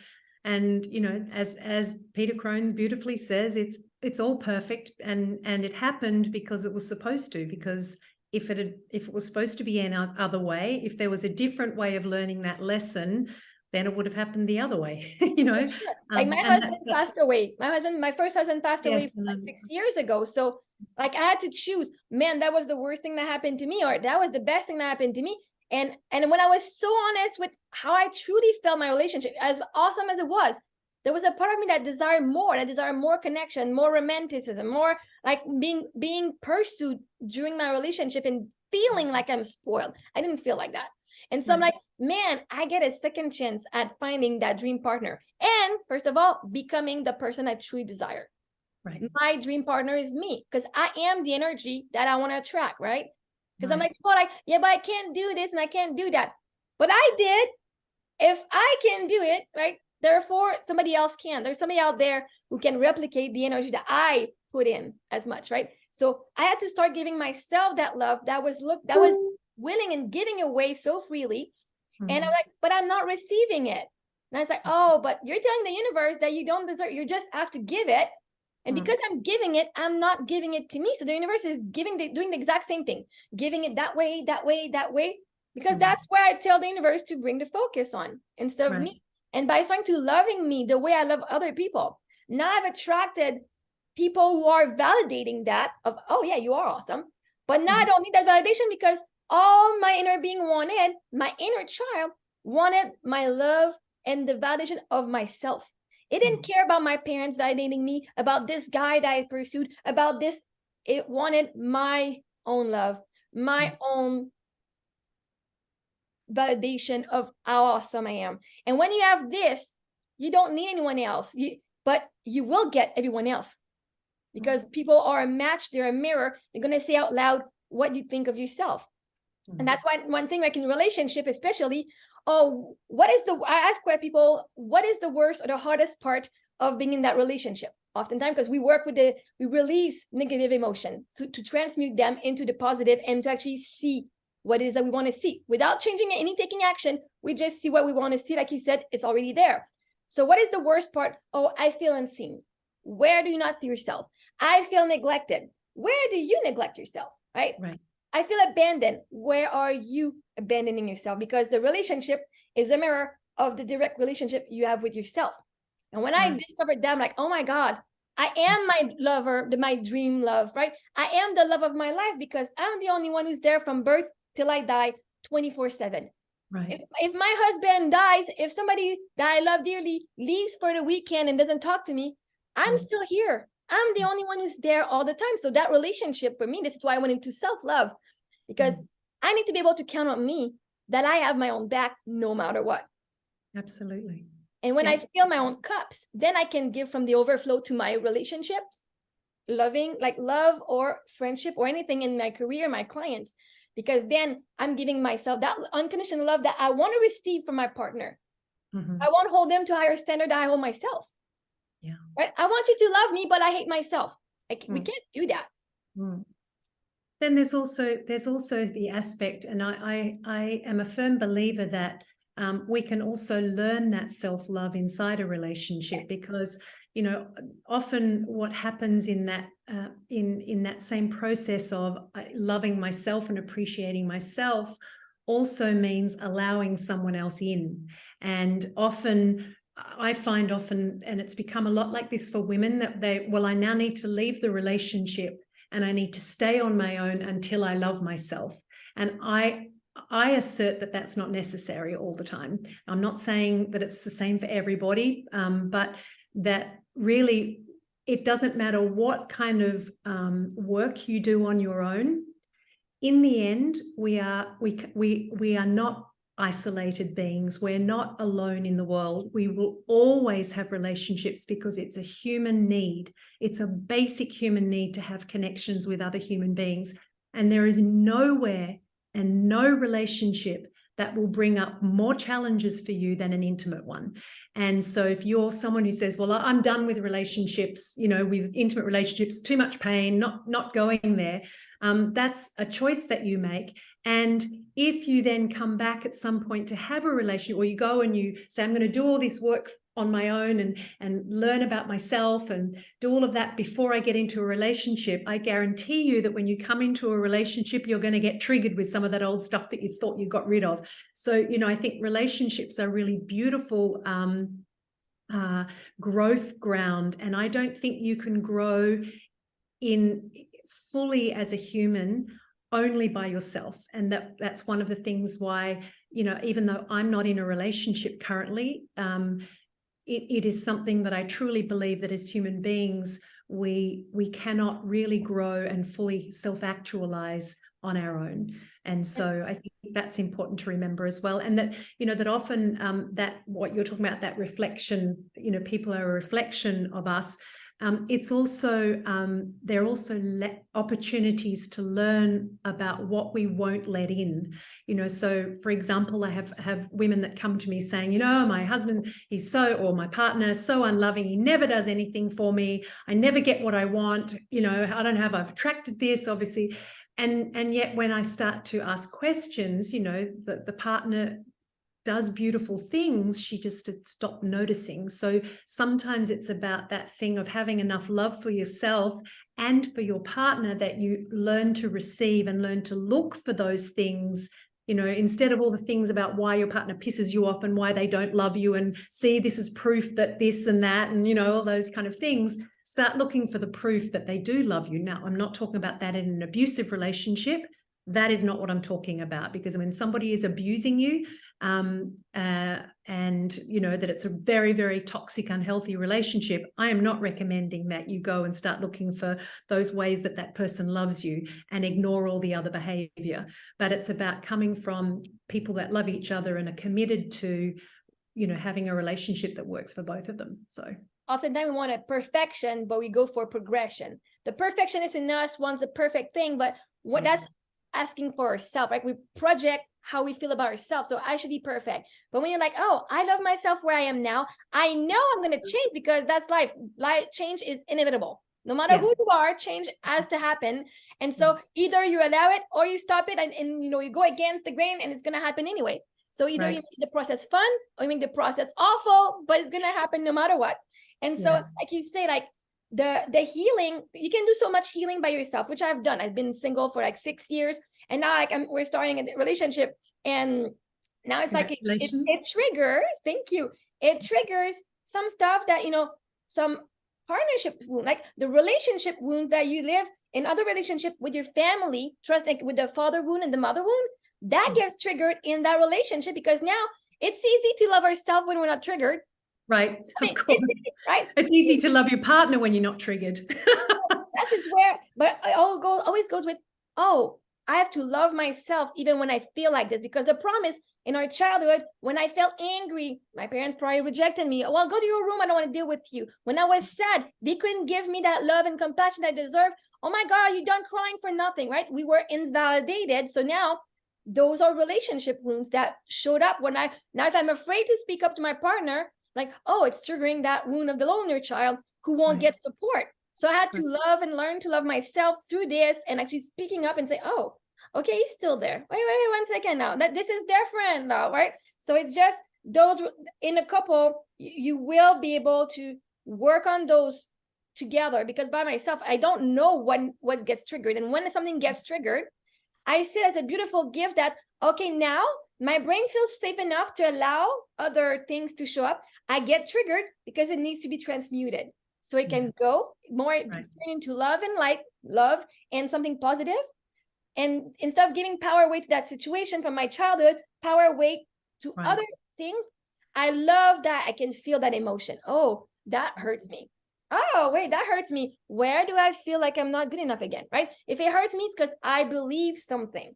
you know, as Peter Crone beautifully says, it's all perfect, and it happened because it was supposed to. Because if it was supposed to be any other way, if there was a different way of learning that lesson, then it would have happened the other way. You know, like my husband passed away. My first husband passed away like 6 years ago. So like I had to choose. Man, that was the worst thing that happened to me, or that was the best thing that happened to me. And when I was so honest with how I truly felt my relationship, as awesome as it was, there was a part of me that desired more connection, more romanticism, more like being pursued during my relationship and feeling like I'm spoiled. I didn't feel like that. And so I'm like, man, I get a second chance at finding that dream partner. And first of all, becoming the person I truly desire. My dream partner is me, because I am the energy that I want to attract, right? Because I'm like, but I can't do this and I can't do that. But I did. If I can do it, right? Therefore, somebody else can. There's somebody out there who can replicate the energy that I put in as much, right? So I had to start giving myself that love that was willing and giving away so freely. And I'm like, but I'm not receiving it. And I was like, oh, but you're telling the universe that you don't deserve, you just have to give it. And because I'm giving it, I'm not giving it to me. So the universe is doing the exact same thing, giving it that way, because that's where I tell the universe to bring the focus on instead of me. And by starting to loving me the way I love other people, now I've attracted people who are validating that of, oh yeah, you are awesome. But now I don't need that validation because all my inner being wanted, my inner child wanted my love and the validation of myself. It didn't care about my parents validating me, about this guy that I pursued, about this. It wanted my own love, my own validation of how awesome I am. And when you have this, you don't need anyone else, but you will get everyone else, because people are a match, they're a mirror. They're going to say out loud what you think of yourself. And that's why one thing, like in relationship especially, I ask people, what is the worst or the hardest part of being in that relationship? Oftentimes, because we release negative emotion to transmute them into the positive, and to actually see what it is that we want to see without taking action. We just see what we want to see. Like you said, it's already there. So what is the worst part? Oh, I feel unseen. Where do you not see yourself? I feel neglected. Where do you neglect yourself? Right. I feel abandoned. Where are you abandoning yourself? Because the relationship is a mirror of the direct relationship you have with yourself. And when I discovered that, I'm like, oh my God, I am my lover, my dream love, right? I am the love of my life, because I'm the only one who's there from birth till I die 24/7. Right. If my husband dies, if somebody that I love dearly leaves for the weekend and doesn't talk to me, I'm still here. I'm the only one who's there all the time. So that relationship for me, this is why I went into self-love, because I need to be able to count on me, that I have my own back no matter what. Absolutely. And when I fill my own cups, then I can give from the overflow to my relationships, loving, like love or friendship or anything in my career, my clients, because then I'm giving myself that unconditional love that I want to receive from my partner. I won't hold them to a higher standard than I hold myself. Yeah. Right? I want you to love me, but I hate myself. We can't do that. Then there's also the aspect, and I am a firm believer that we can also learn that self-love inside a relationship, because often what happens in that in that same process of loving myself and appreciating myself also means allowing someone else in. And I find, and it's become a lot like this for women, that I now need to leave the relationship and I need to stay on my own until I love myself. And I assert that that's not necessary all the time. I'm not saying that it's the same for everybody, but that really it doesn't matter what kind of work you do on your own. In the end, we are not isolated beings. We're not alone in the world. We will always have relationships, because it's a human need. It's a basic human need to have connections with other human beings. And there is nowhere and no relationship that will bring up more challenges for you than an intimate one. And so if you're someone who says, well, I'm done with relationships, with intimate relationships, too much pain, not going there, that's a choice that you make. And if you then come back at some point to have a relationship, or you go and you say, I'm going to do all this work on my own and learn about myself and do all of that before I get into a relationship, I guarantee you that when you come into a relationship, you're going to get triggered with some of that old stuff that you thought you got rid of. So, I think relationships are really beautiful growth ground. And I don't think you can grow in fully as a human only by yourself. And that's one of the things why, even though I'm not in a relationship currently, it is something that I truly believe that as human beings, we cannot really grow and fully self-actualize on our own. And so I think that's important to remember as well. And that, that often that what you're talking about, that reflection, people are a reflection of us. It's also, there are also opportunities to learn about what we won't let in. So for example, I have women that come to me saying, my husband, or my partner, so unloving. He never does anything for me. I never get what I want. I don't know if I've attracted this, obviously. And yet when I start to ask questions, the partner does beautiful things, she just stopped noticing. So sometimes it's about that thing of having enough love for yourself and for your partner that you learn to receive and learn to look for those things, instead of all the things about why your partner pisses you off and why they don't love you, and see this is proof that this and that, and all those kind of things. Start looking for the proof that they do love you. Now, I'm not talking about that in an abusive relationship, That is not what I'm talking about, because when somebody is abusing you, and you know that it's a very, very toxic, unhealthy relationship, I am not recommending that you go and start looking for those ways that that person loves you and ignore all the other behavior. But it's about coming from people that love each other and are committed to, you know, having a relationship that works for both of them. So oftentimes we want a perfection, but we go for progression. The perfectionist in us wants the perfect thing, but what that's asking for ourselves, right? We project how we feel about ourselves. So I should be perfect. But when you're like, oh, I love myself where I am now, I know I'm going to change, because that's life. Life change is inevitable. No matter who you are, change has to happen. And so either you allow it or you stop it, and you know, you go against the grain, and it's going to happen anyway. So either you make the process fun or you make the process awful, but it's going to happen no matter what. And so like you say, like the healing, you can do so much healing by yourself, which I've done. I've been single for like 6 years, and now like we're starting a relationship, and now it's like it triggers, thank you, it triggers some stuff that, you know, some partnership wound, like the relationship wound that you live in other relationship with your family, trust, like with the father wound and the mother wound, that gets triggered in that relationship, because now it's easy to love ourselves when we're not triggered. Right, of course. Right. It's easy to love your partner when you're not triggered. That is where, but it always goes with, oh, I have to love myself even when I feel like this, because the promise in our childhood, when I felt angry, my parents probably rejected me. Well, go to your room, I don't want to deal with you. When I was sad, they couldn't give me that love and compassion I deserve. Oh my God, you're done crying for nothing, right? We were invalidated. So now those are relationship wounds that showed up when now if I'm afraid to speak up to my partner, like, oh, it's triggering that wound of the loner child who won't get support. So I had to love and learn to love myself through this, and actually speaking up and say, oh, okay, he's still there. Wait, 1 second now. That this is their friend now, right? So it's just those in a couple, you will be able to work on those together, because by myself, I don't know what gets triggered. And when something gets triggered, I see it as a beautiful gift that, okay, now my brain feels safe enough to allow other things to show up. I get triggered because it needs to be transmuted. So it can go more into love and light, love and something positive. And instead of giving power away to that situation from my childhood, power away to other things, I love that I can feel that emotion. Oh, that hurts me. Oh, wait, that hurts me. Where do I feel like I'm not good enough again, right? If it hurts me, it's because I believe something.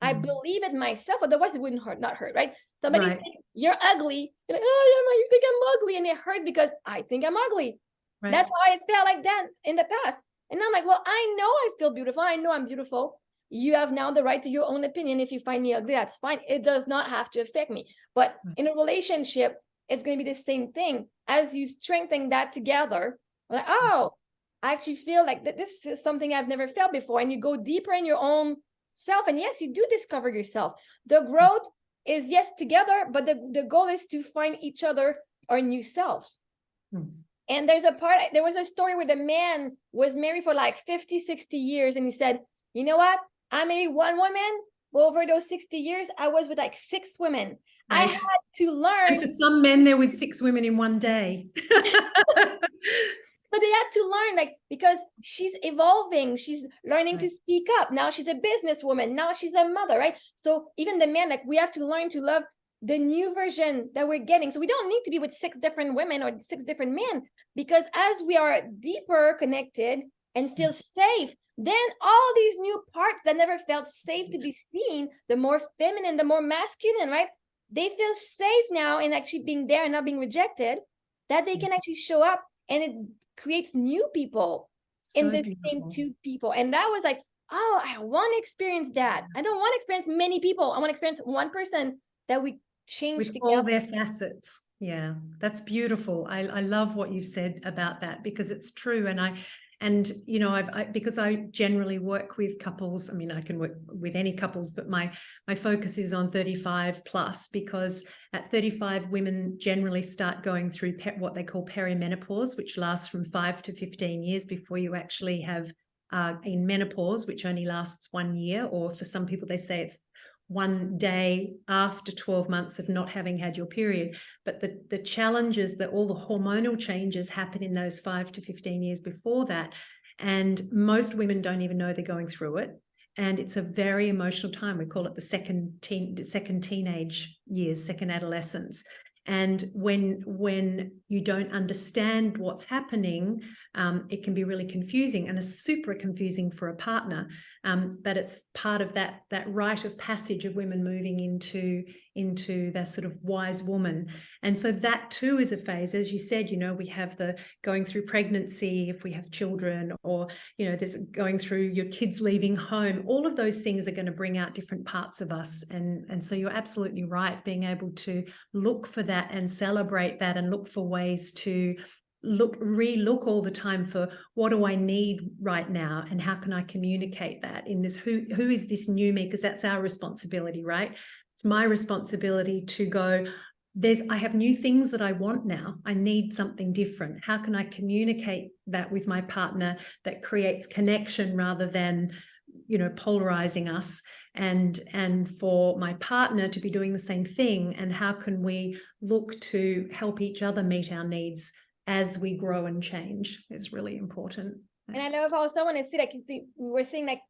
I believe it myself, otherwise it wouldn't not hurt, right? Somebody saying, you're ugly. You're like, oh, yeah, you think I'm ugly. And it hurts because I think I'm ugly. That's how I felt like that in the past. And I'm like, well, I know I feel beautiful. I know I'm beautiful. You have now the right to your own opinion. If you find me ugly, that's fine. It does not have to affect me. But in a relationship, it's going to be the same thing. As you strengthen that together, like, oh, I actually feel like that this is something I've never felt before. And you go deeper in your own self. And yes, you do discover yourself. The growth is, yes, together, but the goal is to find each other, our new selves. And there was a story where the man was married for like 50, 60 years. And he said, you know what? I married one woman, but over those 60 years, I was with like 6 women. I had to learn. And for some men, they're with 6 women in one day. But they had to learn, like, because she's evolving, she's learning to speak up. Now she's a businesswoman. Now she's a mother, right? So even the men, like, we have to learn to love the new version that we're getting. So we don't need to be with 6 different women or 6 different men, because as we are deeper connected and feel safe, then all these new parts that never felt safe to be seen, the more feminine, the more masculine, right? They feel safe now in actually being there and not being rejected, that they can actually show up, and it creates new people in the same 2 people. And that was like, oh, I want to experience that. I don't want to experience many people. I want to experience one person that we change with together. all their facets. Yeah, that's beautiful. I love what you've said about that, because it's true. And you know, because I generally work with couples. I mean, I can work with any couples, but my focus is on 35 plus, because at 35, women generally start going through what they call perimenopause, which lasts from 5 to 15 years before you actually have in menopause, which only lasts 1 year, or for some people, they say it's 1 day after 12 months of not having had your period. But the challenges, that all the hormonal changes happen in those 5 to 15 years before that. And most women don't even know they're going through it. And it's a very emotional time. We call it the second teenage years, second adolescence. And when you don't understand what's happening, it can be really confusing, and it's super confusing for a partner. But it's part of that rite of passage of women moving into that sort of wise woman. And so that too is a phase. As you said, we have the going through pregnancy, if we have children, or, there's going through your kids leaving home. All of those things are going to bring out different parts of us. And so you're absolutely right, being able to look for that and celebrate that, and look for ways to relook all the time for what do I need right now, and how can I communicate that in this, who is this new me? Because that's our responsibility, right? It's my responsibility to go, I have new things that I want now. I need something different. How can I communicate that with my partner that creates connection rather than, polarizing us, and for my partner to be doing the same thing? And how can we look to help each other meet our needs as we grow and change is really important. And I love also when I see, like, we were saying, like,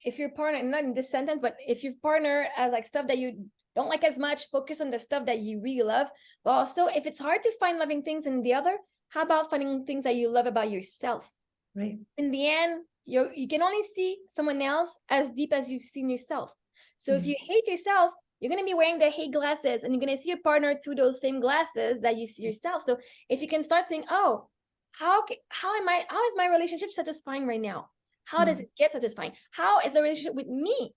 if your partner, not in this sentence, but if your partner has like stuff that you don't like as much, focus on the stuff that you really love. But also, if it's hard to find loving things in the other, how about finding things that you love about yourself? Right. In the end, you can only see someone else as deep as you've seen yourself. So if you hate yourself, you're going to be wearing the hate glasses, and you're going to see your partner through those same glasses that you see yourself. So if you can start saying, oh, how is my relationship satisfying right now? How does it get satisfying? How is the relationship with me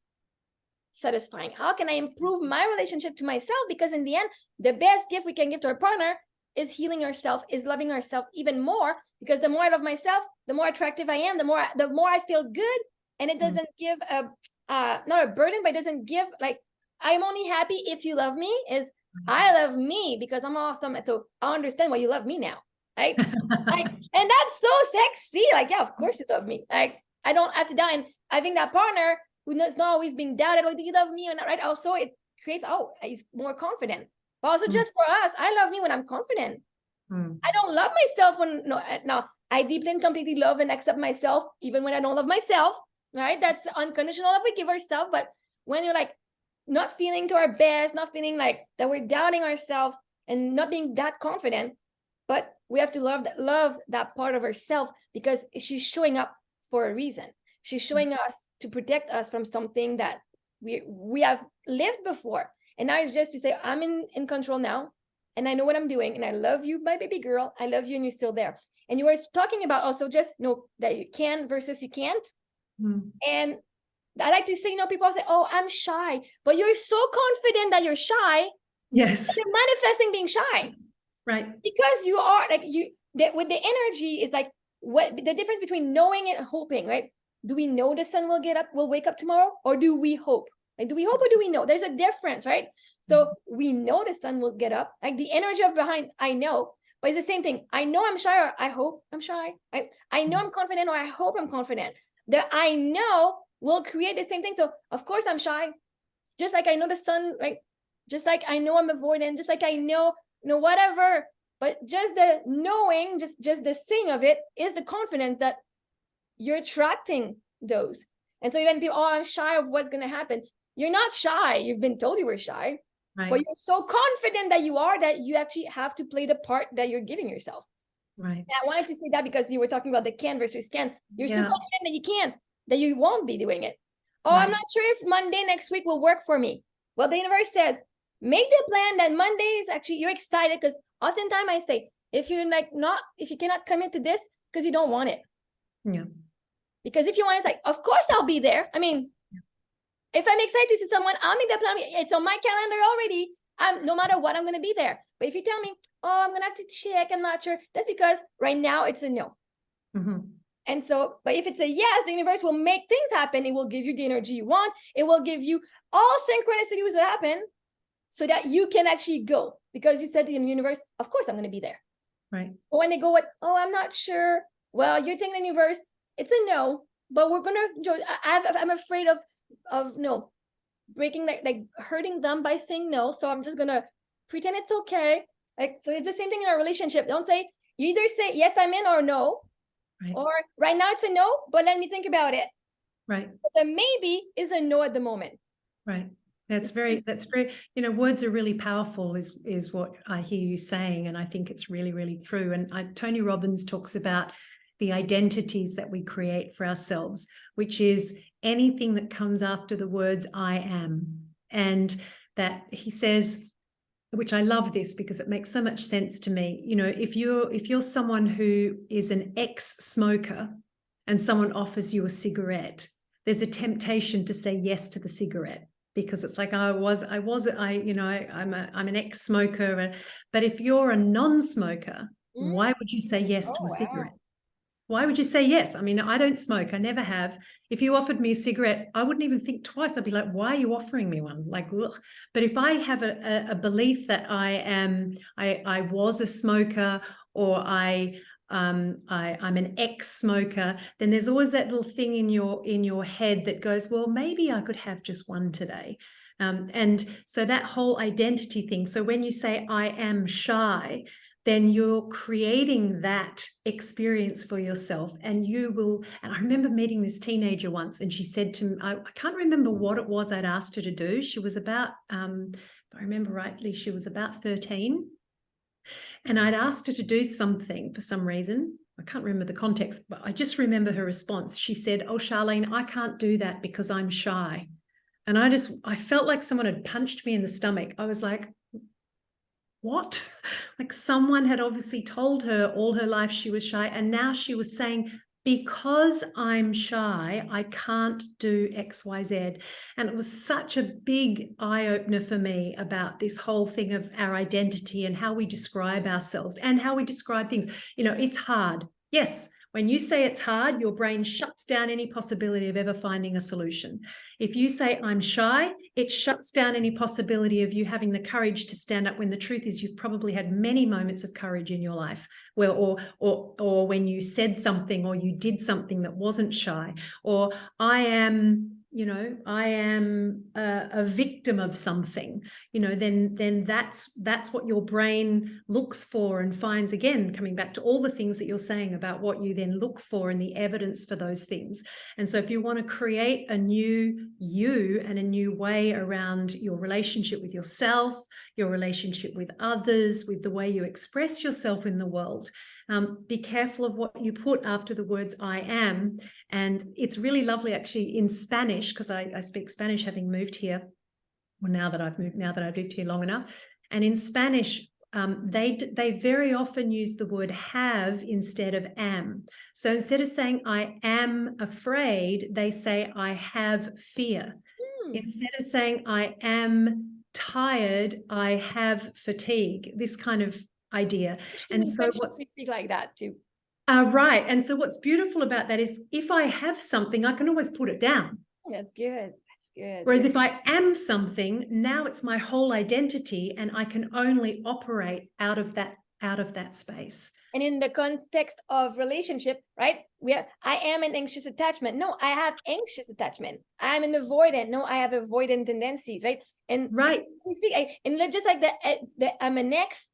satisfying? How can I improve my relationship to myself? Because in the end, the best gift we can give to our partner is healing ourselves, is loving ourselves even more. Because the more I love myself, the more attractive I am, the more I feel good. And it doesn't give not a burden, but it doesn't give, like, I'm only happy if you love me, is I love me because I'm awesome. And so I understand why you love me now. Right? Like, and that's so sexy. Like, yeah, of course you love me. Like, I don't have to die. And I think that partner who is not always being doubted, like, do you love me or not? Right? Also, it creates, he's more confident. But also just for us, I love me when I'm confident. I don't love myself when, no, I deeply and completely love and accept myself, even when I don't love myself, right? That's unconditional love we give ourselves. But when you're like not feeling to our best, not feeling like that we're doubting ourselves and not being that confident, but we have to love that part of ourselves, because she's showing up for a reason. She's showing us to protect us from something that we have lived before. And now it's just to say, I'm in control now, and I know what I'm doing, and I love you, my baby girl. I love you, and you're still there. And you were talking about also just know that you can versus you can't. And I like to say, people say, oh, I'm shy, but you're so confident that you're shy. Yes. You're manifesting being shy. Right. Because you are like, with the energy is like, what the difference between knowing and hoping, right? Do we know the sun will wake up tomorrow, or do we hope? Like, do we hope or do we know? There's a difference, right? So we know the sun will get up. Like, the energy of behind, I know, but it's the same thing. I know I'm shy, or I hope I'm shy. I know I'm confident, or I hope I'm confident. The I know will create the same thing. So of course I'm shy, just like I know the sun, right? Just like I know I'm avoidant, just like I know, whatever. But just the knowing, just the saying of it is the confidence that you're attracting those. And so even people, oh, I'm shy of what's going to happen. You're not shy. You've been told you were shy, right? But you're so confident that you are, that you actually have to play the part that you're giving yourself. Right. And I wanted to say that because you were talking about the can versus can. You're so confident that you can't, that you won't be doing it. Oh, right. I'm not sure if Monday next week will work for me. Well, the universe says, make the plan that Monday is actually, you're excited, because oftentimes I say, if you cannot commit to this, because you don't want it. Yeah. Because if you want, it's like, of course I'll be there. I mean, if I'm excited to see someone, I'll make that plan. It's on my calendar already. No matter what, I'm going to be there. But if you tell me, oh, I'm going to have to check, I'm not sure, that's because right now it's a no. And so, but if it's a yes, the universe will make things happen. It will give you the energy you want. It will give you all synchronicities will happen so that you can actually go, because you said to the universe, of course I'm going to be there. Right. But when they go, I'm not sure. Well, you're telling the universe, it's a no, but we're going to, I'm afraid of no, breaking, like hurting them by saying no. So I'm just going to pretend it's okay. Like, so it's the same thing in our relationship. Don't say, you either say, yes, I'm in, or no. Right. Or right now it's a no, but let me think about it. Right. Because a maybe is a no at the moment. Right. That's very, you know, words are really powerful is what I hear you saying. And I think it's really, really true. And Tony Robbins talks about the identities that we create for ourselves, which is anything that comes after the words I am. And that he says, which I love this because it makes so much sense to me. You know, if you're someone who is an ex-smoker and someone offers you a cigarette, there's a temptation to say yes to the cigarette because it's like, I'm an ex-smoker. But if you're a non-smoker, why would you say yes to a cigarette? Why would you say yes? I mean, I don't smoke. I never have. If you offered me a cigarette, I wouldn't even think twice. I'd be like, why are you offering me one? Like, ugh. But if I have a belief that I was a smoker, or I'm an ex-smoker, then there's always that little thing in your head that goes, well, maybe I could have just one today. And so that whole identity thing. So when you say I am shy, then you're creating that experience for yourself. And I remember meeting this teenager once, and she said to me, I can't remember what it was I'd asked her to do. She was about, if I remember rightly, she was about 13. And I'd asked her to do something for some reason. I can't remember the context, but I just remember her response. She said, oh, Sharlene, I can't do that because I'm shy. And I felt like someone had punched me in the stomach. I was like, what? Like someone had obviously told her all her life she was shy, and now she was saying, because I'm shy, I can't do X, Y, Z. And it was such a big eye-opener for me about this whole thing of our identity and how we describe ourselves and how we describe things. You know, it's hard. Yes. When you say it's hard, your brain shuts down any possibility of ever finding a solution. If you say I'm shy, it shuts down any possibility of you having the courage to stand up, when the truth is you've probably had many moments of courage in your life where, or when you said something or you did something that wasn't shy, or I am a victim of something, then that's what your brain looks for and finds, again, coming back to all the things that you're saying about what you then look for and the evidence for those things. And so if you want to create a new you and a new way around your relationship with yourself, your relationship with others, with the way you express yourself in the world, be careful of what you put after the words I am. And it's really lovely actually in Spanish, because I speak Spanish having moved here. Well, now that I've lived here long enough. And in Spanish, they very often use the word have instead of am. So instead of saying I am afraid, they say I have fear. Instead of saying I am tired, I have fatigue. This kind of idea. And so we speak like that too. Right. And so what's beautiful about that is if I have something, I can always put it down. That's good. Good. Whereas if I am something, now it's my whole identity, and I can only operate out of that space. And in the context of relationship, right? I am an anxious attachment. No, I have anxious attachment. I'm an avoidant. No, I have avoidant tendencies, right? And right. We speak, and just like the I'm an ex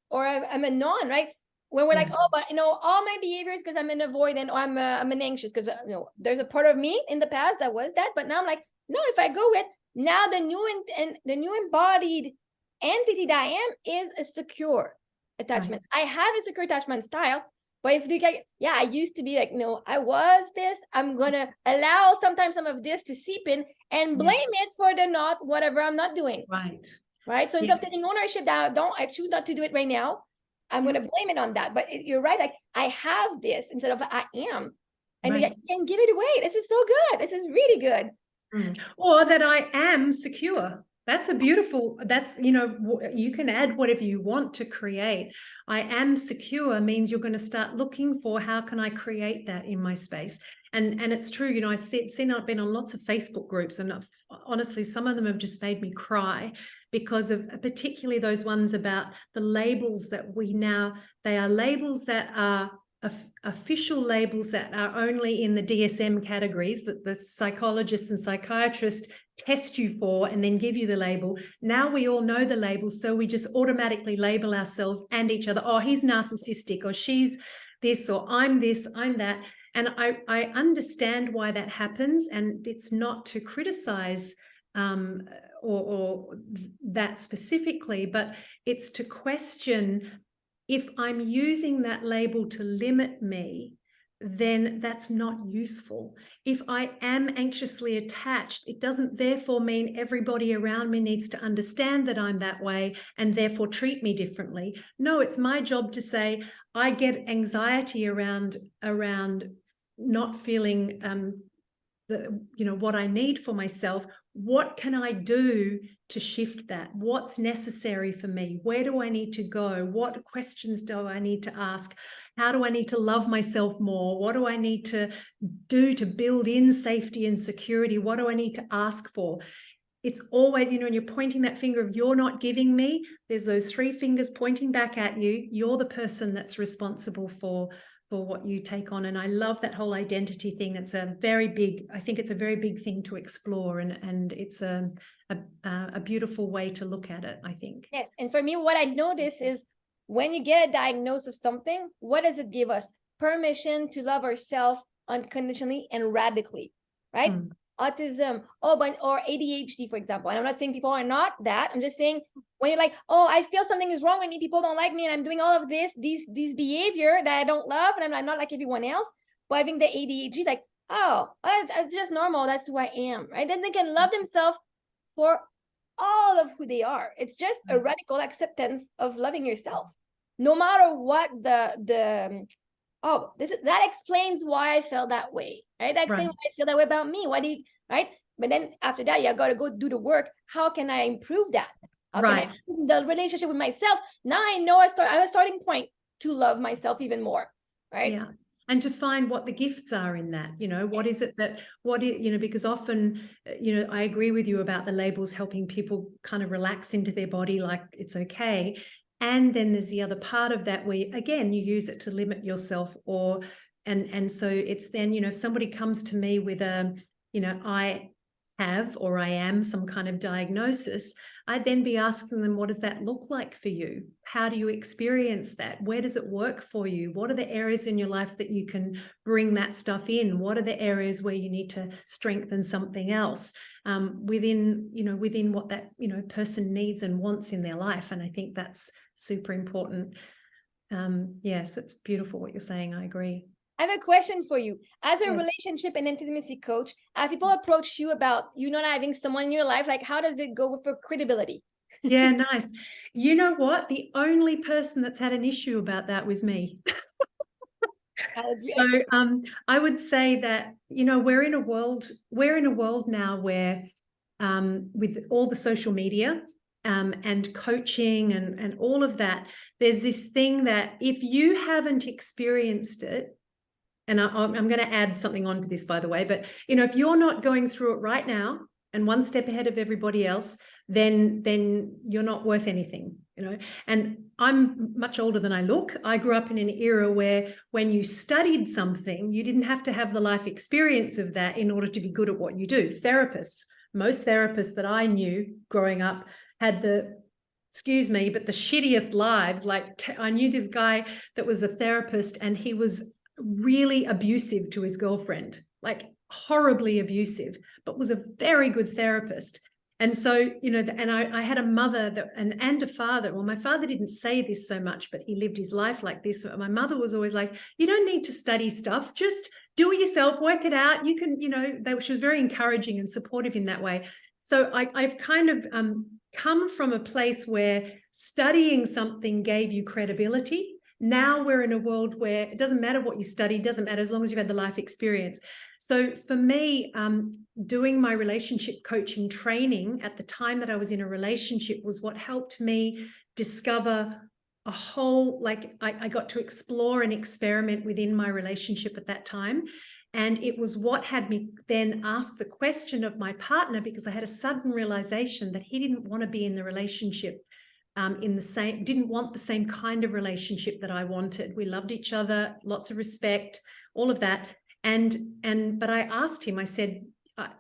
or I'm a non, right? When we're like, oh, but all my behaviors because I'm an avoidant or I'm an anxious because there's a part of me in the past that was that, but now I'm like, no, if I go with now the new embodied entity that I am is a secure attachment. Right. I have a secure attachment style, but if you like, yeah, I used to be like, no, I was this. I'm gonna allow sometimes some of this to seep in and blame it for the whatever I'm not doing. Right. So instead of taking ownership that I choose not to do it right now, I'm going to blame it on that. But you're right. Like I have this instead of I am, and you can give it away. This is so good. This is really good. Or that I am secure. That's a beautiful, you can add whatever you want to create. I am secure means you're going to start looking for how can I create that in my space. And it's true, I've been on lots of Facebook groups, and honestly, some of them have just made me cry because of particularly those ones about the labels that they are labels that are official labels that are only in the DSM categories that the psychologists and psychiatrists test you for and then give you the label. Now we all know the label, so we just automatically label ourselves and each other. Oh, he's narcissistic, or she's this, or I'm this, I'm that. And I understand why that happens, and it's not to criticize or that specifically, but it's to question, if I'm using that label to limit me, then that's not useful. If I am anxiously attached, it doesn't therefore mean everybody around me needs to understand that I'm that way and therefore treat me differently. No, it's my job to say, I get anxiety around not feeling what I need for myself. What can I do to shift that? What's necessary for me? Where do I need to go? What questions do I need to ask? How do I need to love myself more? What do I need to do to build in safety and security? What do I need to ask for? It's always, when you're pointing that finger of you're not giving me, there's those three fingers pointing back at you. You're the person that's responsible for what you take on. And I love that whole identity thing. I think it's a very big thing to explore, and it's a beautiful way to look at it, I think. Yes. And for me, what I notice is when you get a diagnosis of something, what does it give us? Permission to love ourselves unconditionally and radically, right? Autism, or ADHD, for example. And I'm not saying people are not that. I'm just saying, when you're like, oh, I feel something is wrong with me, people don't like me, and I'm doing all of these behavior that I don't love, and I'm not like everyone else. But having the ADHD, like, oh, it's just normal. That's who I am, right? Then they can love themselves for all of who they are. It's just a radical acceptance of loving yourself, no matter what that explains why I felt that way, right? That explains why I feel that way about me. Right? But then after that, you got to go do the work. How can I improve that? How can I improve the relationship with myself? Now I know I have a starting point to love myself even more, right? Yeah. And to find what the gifts are in that, what is it that, because often, I agree with you about the labels helping people kind of relax into their body, like it's okay. And then there's the other part of that where, again, you use it to limit yourself, and so it's then, if somebody comes to me with I have or I am some kind of diagnosis, I'd then be asking them, what does that look like for you? How do you experience that? Where does it work for you? What are the areas in your life that you can bring that stuff in? What are the areas where you need to strengthen something else within what that person needs and wants in their life? And I think that's super important. Yes, it's beautiful what you're saying. I agree. I have a question for you. As a relationship and intimacy coach, have people approached you about you not having someone in your life? Like, how does it go for credibility? Yeah, nice. You know what? The only person that's had an issue about that was me. So I would say that, we're in a world now where with all the social media and coaching and all of that, there's this thing that if you haven't experienced it, and I'm going to add something onto this, by the way, but, if you're not going through it right now and one step ahead of everybody else, then you're not worth anything, And I'm much older than I look. I grew up in an era where when you studied something, you didn't have to have the life experience of that in order to be good at what you do. Most therapists that I knew growing up had excuse me, but the shittiest lives. Like I knew this guy that was a therapist, and he was really abusive to his girlfriend, like horribly abusive, but was a very good therapist. And so, and I had a mother and a father. Well, my father didn't say this so much, but he lived his life like this. My mother was always like, you don't need to study stuff, just do it yourself, work it out. You can, she was very encouraging and supportive in that way. So I've kind of come from a place where studying something gave you credibility. Now we're in a world where it doesn't matter what you study, doesn't matter as long as you've had the life experience. So for me, doing my relationship coaching training at the time that I was in a relationship was what helped me discover a whole, I got to explore and experiment within my relationship at that time. And it was what had me then ask the question of my partner, because I had a sudden realization that he didn't want to be in the relationship didn't want the same kind of relationship that I wanted. We loved each other, lots of respect, all of that. But I asked him, I said,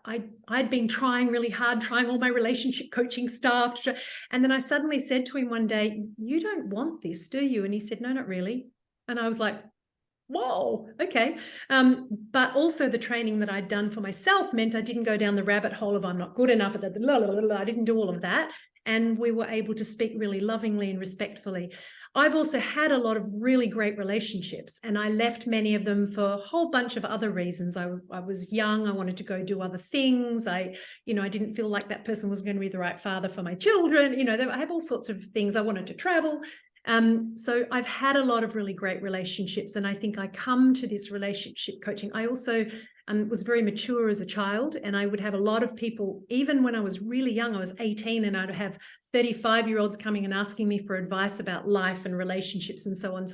I'd been trying really hard, trying all my relationship coaching stuff. And then I suddenly said to him one day, you don't want this, do you? And he said, no, not really. And I was like, whoa, okay. But also the training that I'd done for myself meant I didn't go down the rabbit hole of I'm not good enough at that. I didn't do all of that. And we were able to speak really lovingly and respectfully. I've also had a lot of really great relationships, and I left many of them for a whole bunch of other reasons. I was young. I wanted to go do other things. I didn't feel like that person was going to be the right father for my children. I have all sorts of things. I wanted to travel. So I've had a lot of really great relationships, and I think I come to this relationship coaching. I also was very mature as a child, and I would have a lot of people, even when I was really young, I was 18, and I'd have 35-year-olds coming and asking me for advice about life and relationships and so on.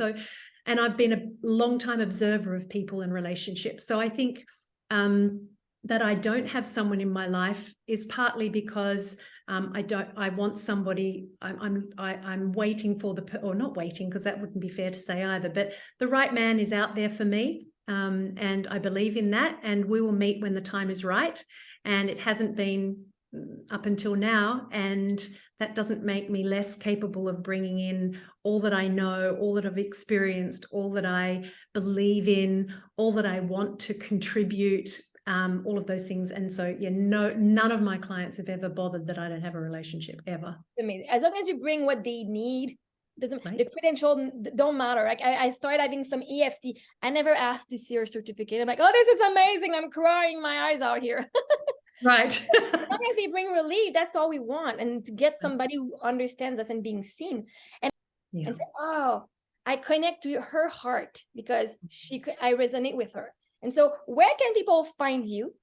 And I've been a long time observer of people and relationships. So I think that I don't have someone in my life is partly because I want somebody. I'm waiting for or not waiting, because that wouldn't be fair to say either, but the right man is out there for me. And I believe in that, and we will meet when the time is right. And it hasn't been up until now, and that doesn't make me less capable of bringing in all that I know, all that I've experienced, all that I believe in, all that I want to contribute, all of those things. And so, yeah, none of my clients have ever bothered that I don't have a relationship, ever. Amazing. As long as you bring what they need, doesn't Right. the credential don't matter. Like I started having some EFT. I never asked to see your certificate. I'm like, oh, this is amazing. I'm crying my eyes out here. Right. As long as they bring relief, that's all we want. And to get somebody who understands us and being seen. And say, oh, I connect to her heart because I resonate with her. And so where can people find you?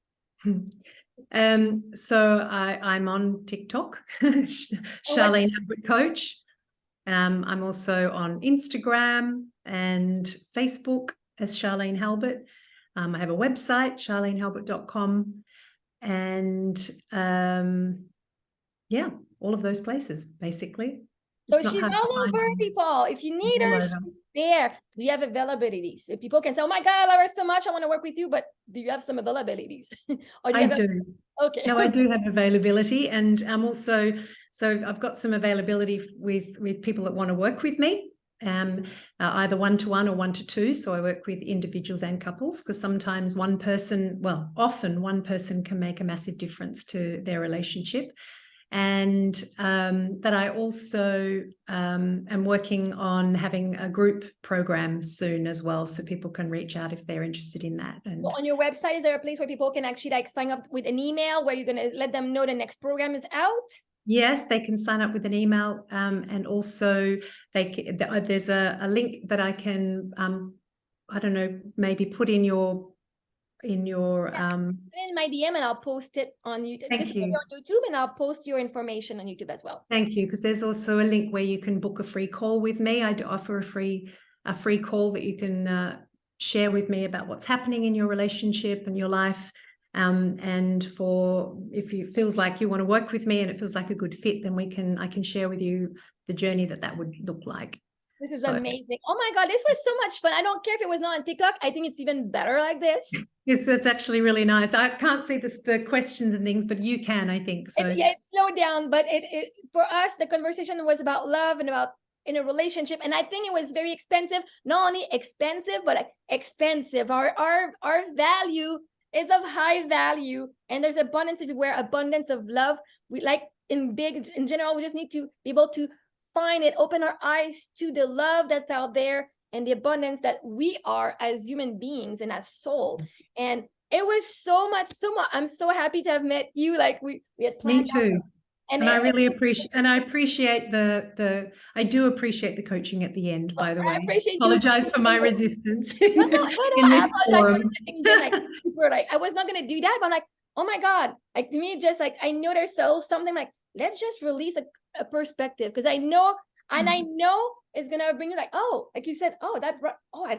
So I'm on TikTok, Sharlene Halbert Coach. I'm also on Instagram and Facebook as Sharlene Halbert. I have a website, charlenehalbert.com. And yeah, all of those places, basically. So she's all over, people. If you need her, she's there. Do you have availabilities? So people can say, oh my God, I love her so much, I want to work with you, but do you have some availabilities? Or do you I do. Okay. No, I do have availability, and I'm also, so I've got some availability with people that want to work with me, either 1-to-1 or 1-to-2. So I work with individuals and couples, because sometimes often one person can make a massive difference to their relationship. And that I also am working on having a group program soon as well, so people can reach out if they're interested in that. And on your website, is there a place where people can actually sign up with an email where you're going to let them know the next program is out? Yes, they can sign up with an email, and also there's a link that I can I don't know, maybe put in my DM, and I'll post it on YouTube. Thank you. On YouTube, and I'll post your information on YouTube as well. Thank you, because there's also a link where you can book a free call with me. I do offer a free call that you can share with me about what's happening in your relationship and your life. And if it feels like you want to work with me and it feels like a good fit, then I can share with you the journey that would look like. This is amazing. Oh my God, this was so much fun. I don't care if it was not on TikTok. I think it's even better like this. It's actually really nice. I can't see the questions and things, but you can, I think. So it slowed down, but it for us, the conversation was about love and about in a relationship. And I think it was very expensive. Not only expensive, but expensive. Our value is of high value, and there's abundance everywhere, abundance of love. We in general, we just need to be able to find it, open our eyes to the love that's out there and the abundance that we are as human beings and as soul. And it was so much. I'm so happy to have met you. Like we had planned. Me too. And I really appreciate, I do appreciate the coaching at the end, by the way. I apologize for my resistance in this forum. I was not going to do that, but I'm like, oh my God, to me, just I know there's still something let's just release a perspective, because I know, and I know it's going to bring you like you said,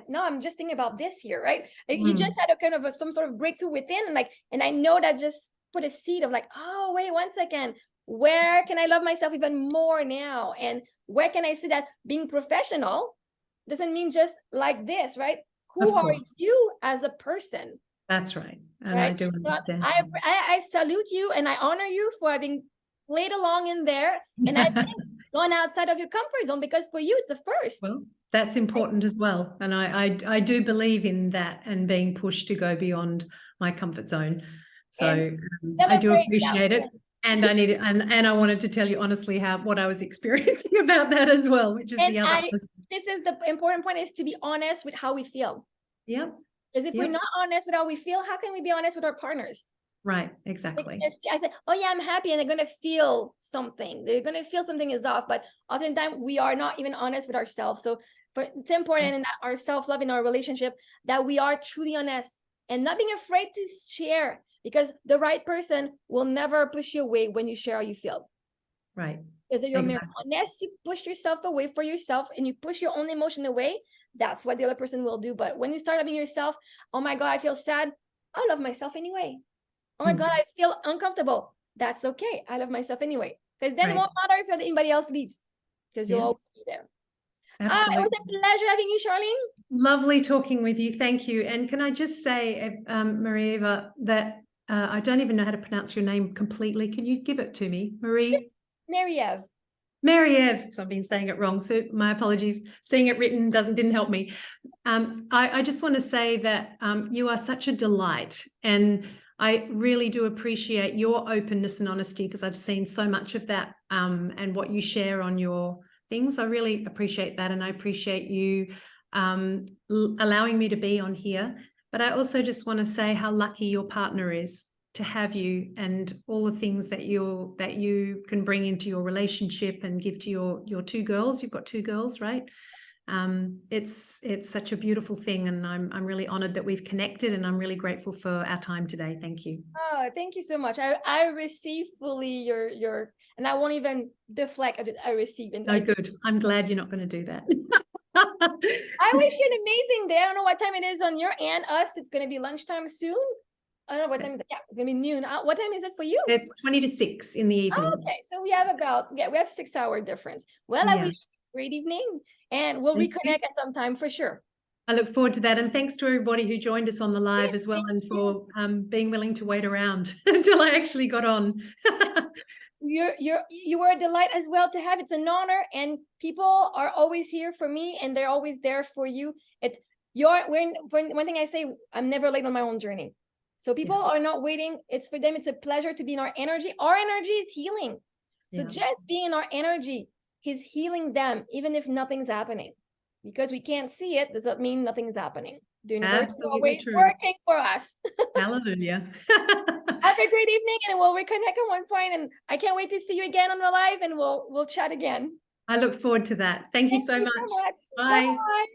now I'm just thinking about this here, right? You just had a kind of some sort of breakthrough within, and I know that just put a seed of oh, wait, 1 second. Where can I love myself even more now? And where can I see that being professional doesn't mean just like this, right? Who are you as a person? That's right. And I do understand. I salute you and I honor you for having played along in there. And I've gone outside of your comfort zone, because for you, it's a first. Well, That's important as well. And I do believe in that and being pushed to go beyond my comfort zone. So I do Celebrate appreciate it. And I need it, and I wanted to tell you honestly what I was experiencing about that as well, which is And the other. this is the important point, is to be honest with how we feel. Yeah. Because if we're not honest with how we feel, how can we be honest with our partners? Right, exactly. Like, I said, oh yeah, I'm happy, and they're gonna feel something. They're gonna feel something is off, but oftentimes we are not even honest with ourselves. So it's important in our self-love in our relationship that we are truly honest and not being afraid to share, because the right person will never push you away when you share how you feel. Right. Because you're unless you push yourself away for yourself and you push your own emotion away, that's what the other person will do. But when you start loving yourself, oh my God, I feel sad. I love myself anyway. Oh my God, I feel uncomfortable. That's okay. I love myself anyway. Because then it won't matter if anybody else leaves, because you'll always be there. Absolutely. It was a pleasure having you, Sharlene. Lovely talking with you. Thank you. And can I just say, Marie-Ève, that I don't even know how to pronounce your name completely. Can you give it to me? Marie-Ève. Marie-Ève. So I've been saying it wrong, so my apologies. Seeing it written didn't help me. I just want to say that you are such a delight, and I really do appreciate your openness and honesty, because I've seen so much of that and what you share on your things. I really appreciate that, and I appreciate you allowing me to be on here. But I also just want to say how lucky your partner is to have you, and all the things that you can bring into your relationship and give to your two girls. You've got two girls, right? It's such a beautiful thing, and I'm really honored that we've connected, and I'm really grateful for our time today. Thank you. Oh, thank you so much. I receive fully your and I won't even deflect. I receive it. No, good. I'm glad you're not going to do that. I wish you an amazing day. I don't know what time it is on your and us. It's going to be lunchtime soon. I don't know what time is it. Yeah, it's going to be noon. What time is it for you? It's 20 to 6 in the evening. Oh, okay, so we have we have 6-hour difference. Well, I wish you a great evening, and we'll reconnect at some time for sure. I look forward to that, and thanks to everybody who joined us on the live as well, and for being willing to wait around until I actually got on. You were a delight as well to have. It's an honor, and people are always here for me, and they're always there for you. One thing I say, I'm never late on my own journey. So people are not waiting. It's for them. It's a pleasure to be in our energy. Our energy is healing. So just being in our energy is healing them, even if nothing's happening. Because we can't see it, does that mean nothing's happening? The universe is always working for us. Hallelujah. Have a great evening, and we'll reconnect at one point. And I can't wait to see you again on the live, and we'll chat again. I look forward to that. Thank you so much. Bye. Bye.